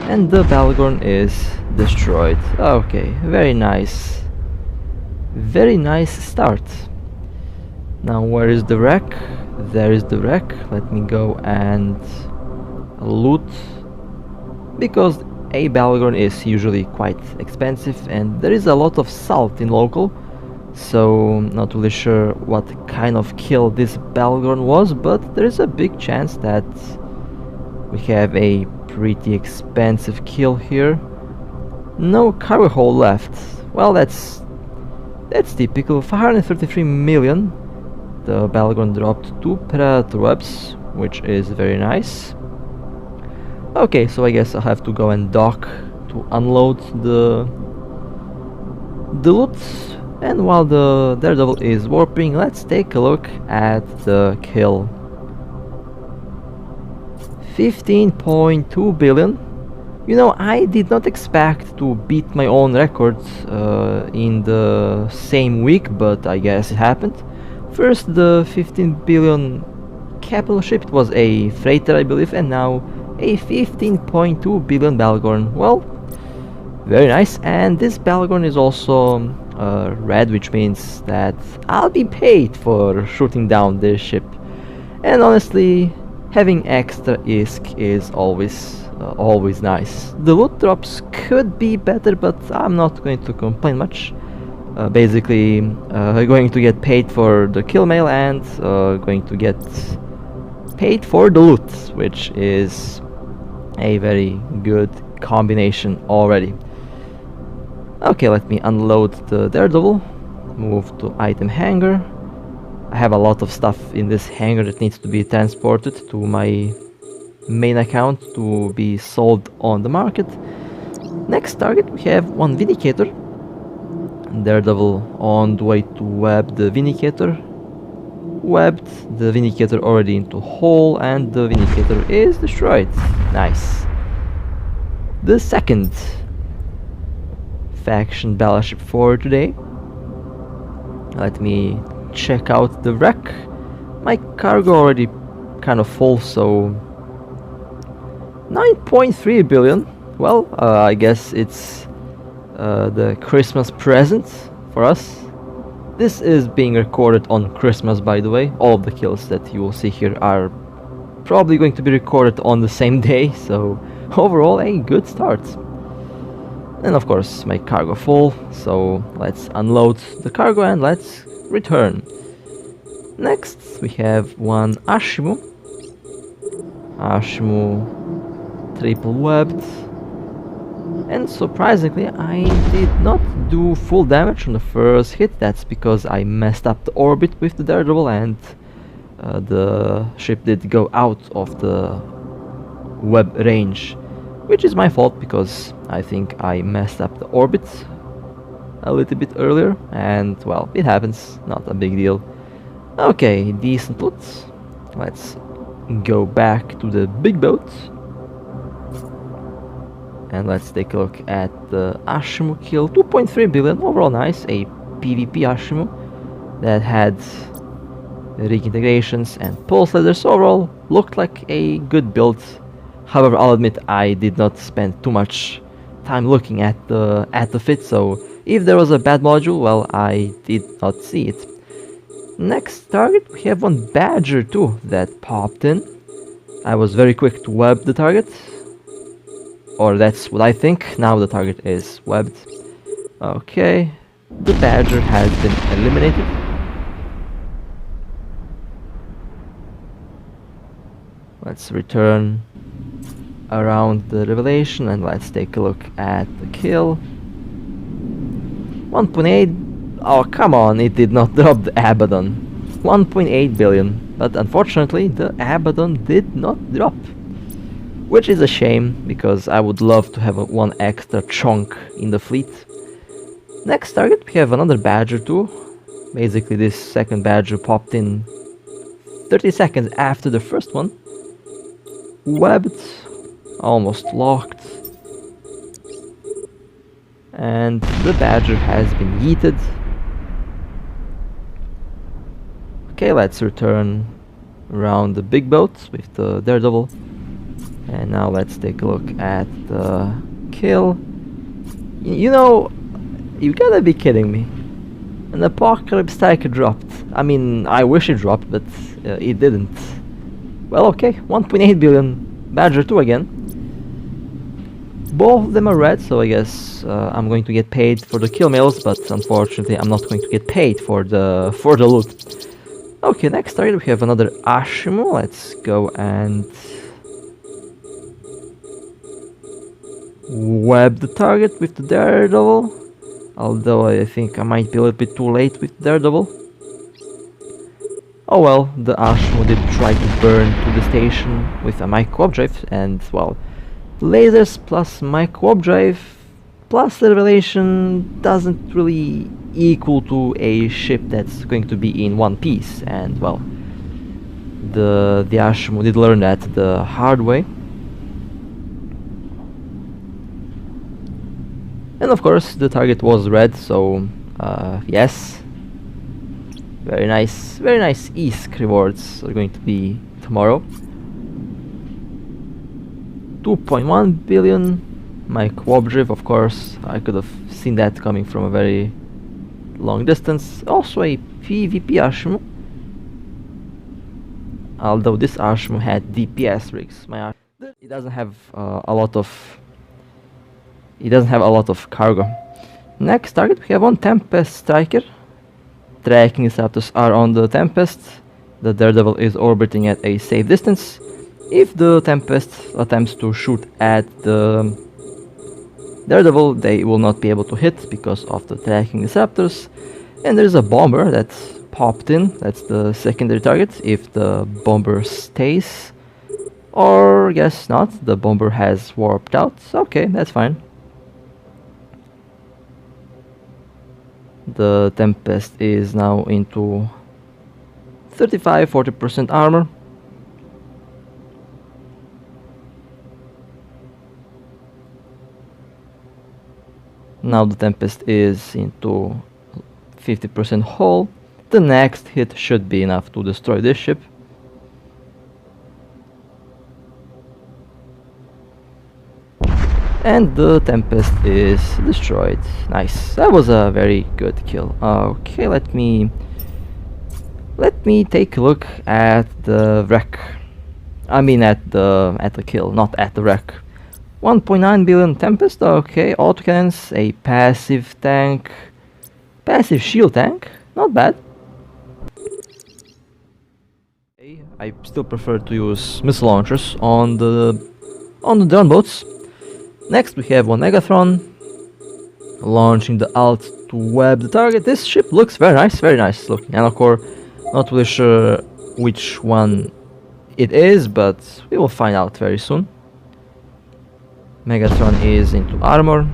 And the Balgorn is destroyed. Okay, very nice. Very nice start. Now where is the wreck? There is the wreck. Let me go and loot, because a Balgorn is usually quite expensive and there is a lot of salt in local, so not really sure what kind of kill this Balgorn was, but there is a big chance that we have a pretty expensive kill here. No cargo hold left. Well, that's typical. 533 million. The Balgorn dropped 2 Predator webs, which is very nice. Okay, so I guess I'll have to go and dock to unload the loot. And while the Daredevil is warping, let's take a look at the kill. 15.2 billion. You know, I did not expect to beat my own records in the same week, but I guess it happened. First, the 15 billion capital ship, it was a freighter I believe, and now a 15.2 billion Balgorn. Well, very nice. And this Balgorn is also red, which means that I'll be paid for shooting down this ship. And honestly, having extra ISK is always nice. The loot drops could be better, but I'm not going to complain much. Basically, going to get paid for the kill mail and going to get paid for the loot, which is a very good combination already. Okay, let me unload the Daredevil, move to item hangar. I have a lot of stuff in this hangar that needs to be transported to my main account to be sold on the market. Next target, we have one Vindicator. Daredevil on the way to web the Vindicator. Webbed the Vindicator already into hole, and the Vindicator is destroyed. Nice. The second faction battleship for today. Let me check out the wreck. My cargo already kind of full, so 9.3 billion. Well, I guess it's the Christmas present for us. This is being recorded on Christmas, by the way. All of the kills that you will see here are probably going to be recorded on the same day, so overall a good start. And of course my cargo full, so let's unload the cargo and let's return. Next we have one Ashimu. Triple webbed. And surprisingly, I did not do full damage on the first hit. That's because I messed up the orbit with the Daredevil, and the ship did go out of the web range, which is my fault because I think I messed up the orbit a little bit earlier, and well, it happens, not a big deal. Okay, decent loot. Let's go back to the big boat. And let's take a look at the Ashimu kill. 2.3 billion, overall nice. A PvP Ashimu that had rig integrations and pulse ladders. Overall looked like a good build. However, I'll admit I did not spend too much time looking at the fit, so if there was a bad module, well, I did not see it. Next target, we have one Badger too that popped in. I was very quick to web the target. Or that's what I think. Now the target is webbed. Okay, the Badger has been eliminated. Let's return around the revelation and let's take a look at the kill. 1.8. Oh, come on, it did not drop the Abaddon. 1.8 billion, but unfortunately the Abaddon did not drop. Which is a shame, because I would love to have one extra chunk in the fleet. Next target, we have another Badger too. Basically this second Badger popped in 30 seconds after the first one. Webbed, almost locked. And the Badger has been yeeted. Okay, let's return around the big boat with the Daredevil. And now let's take a look at the kill. You know, you gotta be kidding me. An Apocalypse Striker dropped. I mean, I wish it dropped, but it didn't. Well, okay, 1.8 billion. Badger 2 again. Both of them are red, so I guess I'm going to get paid for the kill mails, but unfortunately I'm not going to get paid for the loot. Okay, next target we have another Ashimo. Let's go and web the target with the Daredevil. Although I think I might be a little bit too late with Daredevil. Oh well, the Ashmo did try to burn to the station with a micro-drive, and well, lasers plus micro-drive plus the revelation doesn't really equal to a ship that's going to be in one piece, and well, the Ashmo did learn that the hard way. And of course the target was red, so yes, very nice ESC rewards are going to be tomorrow. 2.1 billion, my co-op of course, I could have seen that coming from a very long distance. Also a PvP Ashmo, although this Ashmo had DPS rigs. It doesn't have a lot of cargo. Next target we have one Tempest Striker. Tracking Interceptors are on the Tempest. The Daredevil is orbiting at a safe distance. If the Tempest attempts to shoot at the Daredevil, they will not be able to hit because of the tracking Interceptors. And there's a bomber that's popped in. That's the secondary target. If the bomber stays, or guess not, the bomber has warped out. Okay, that's fine. The Tempest is now into 35-40% armor. Now the Tempest is into 50% hull. The next hit should be enough to destroy this ship. And the Tempest is destroyed. Nice. That was a very good kill. Okay, let me take a look at the wreck. I mean at the kill, not at the wreck. 1.9 billion Tempest. Okay, autocannons, a passive tank, passive shield tank. Not bad. I still prefer to use missile launchers on the drone boats. Next we have one Megatron launching the alt to web the target. This ship looks very nice looking. And of course, not really sure which one it is, but we will find out very soon. Megatron is into armor.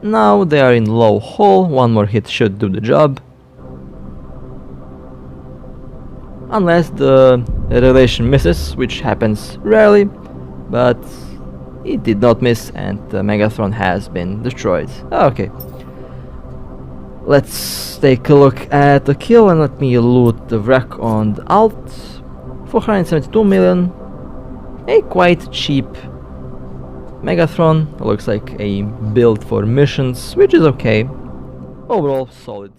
Now they are in low hull. One more hit should do the job. Unless the relation misses, which happens rarely, but it did not miss and the Megatron has been destroyed. Okay, let's take a look at the kill and let me loot the wreck on the alt. 472 million, a quite cheap Megatron. Looks like a build for missions, which is okay. Overall solid.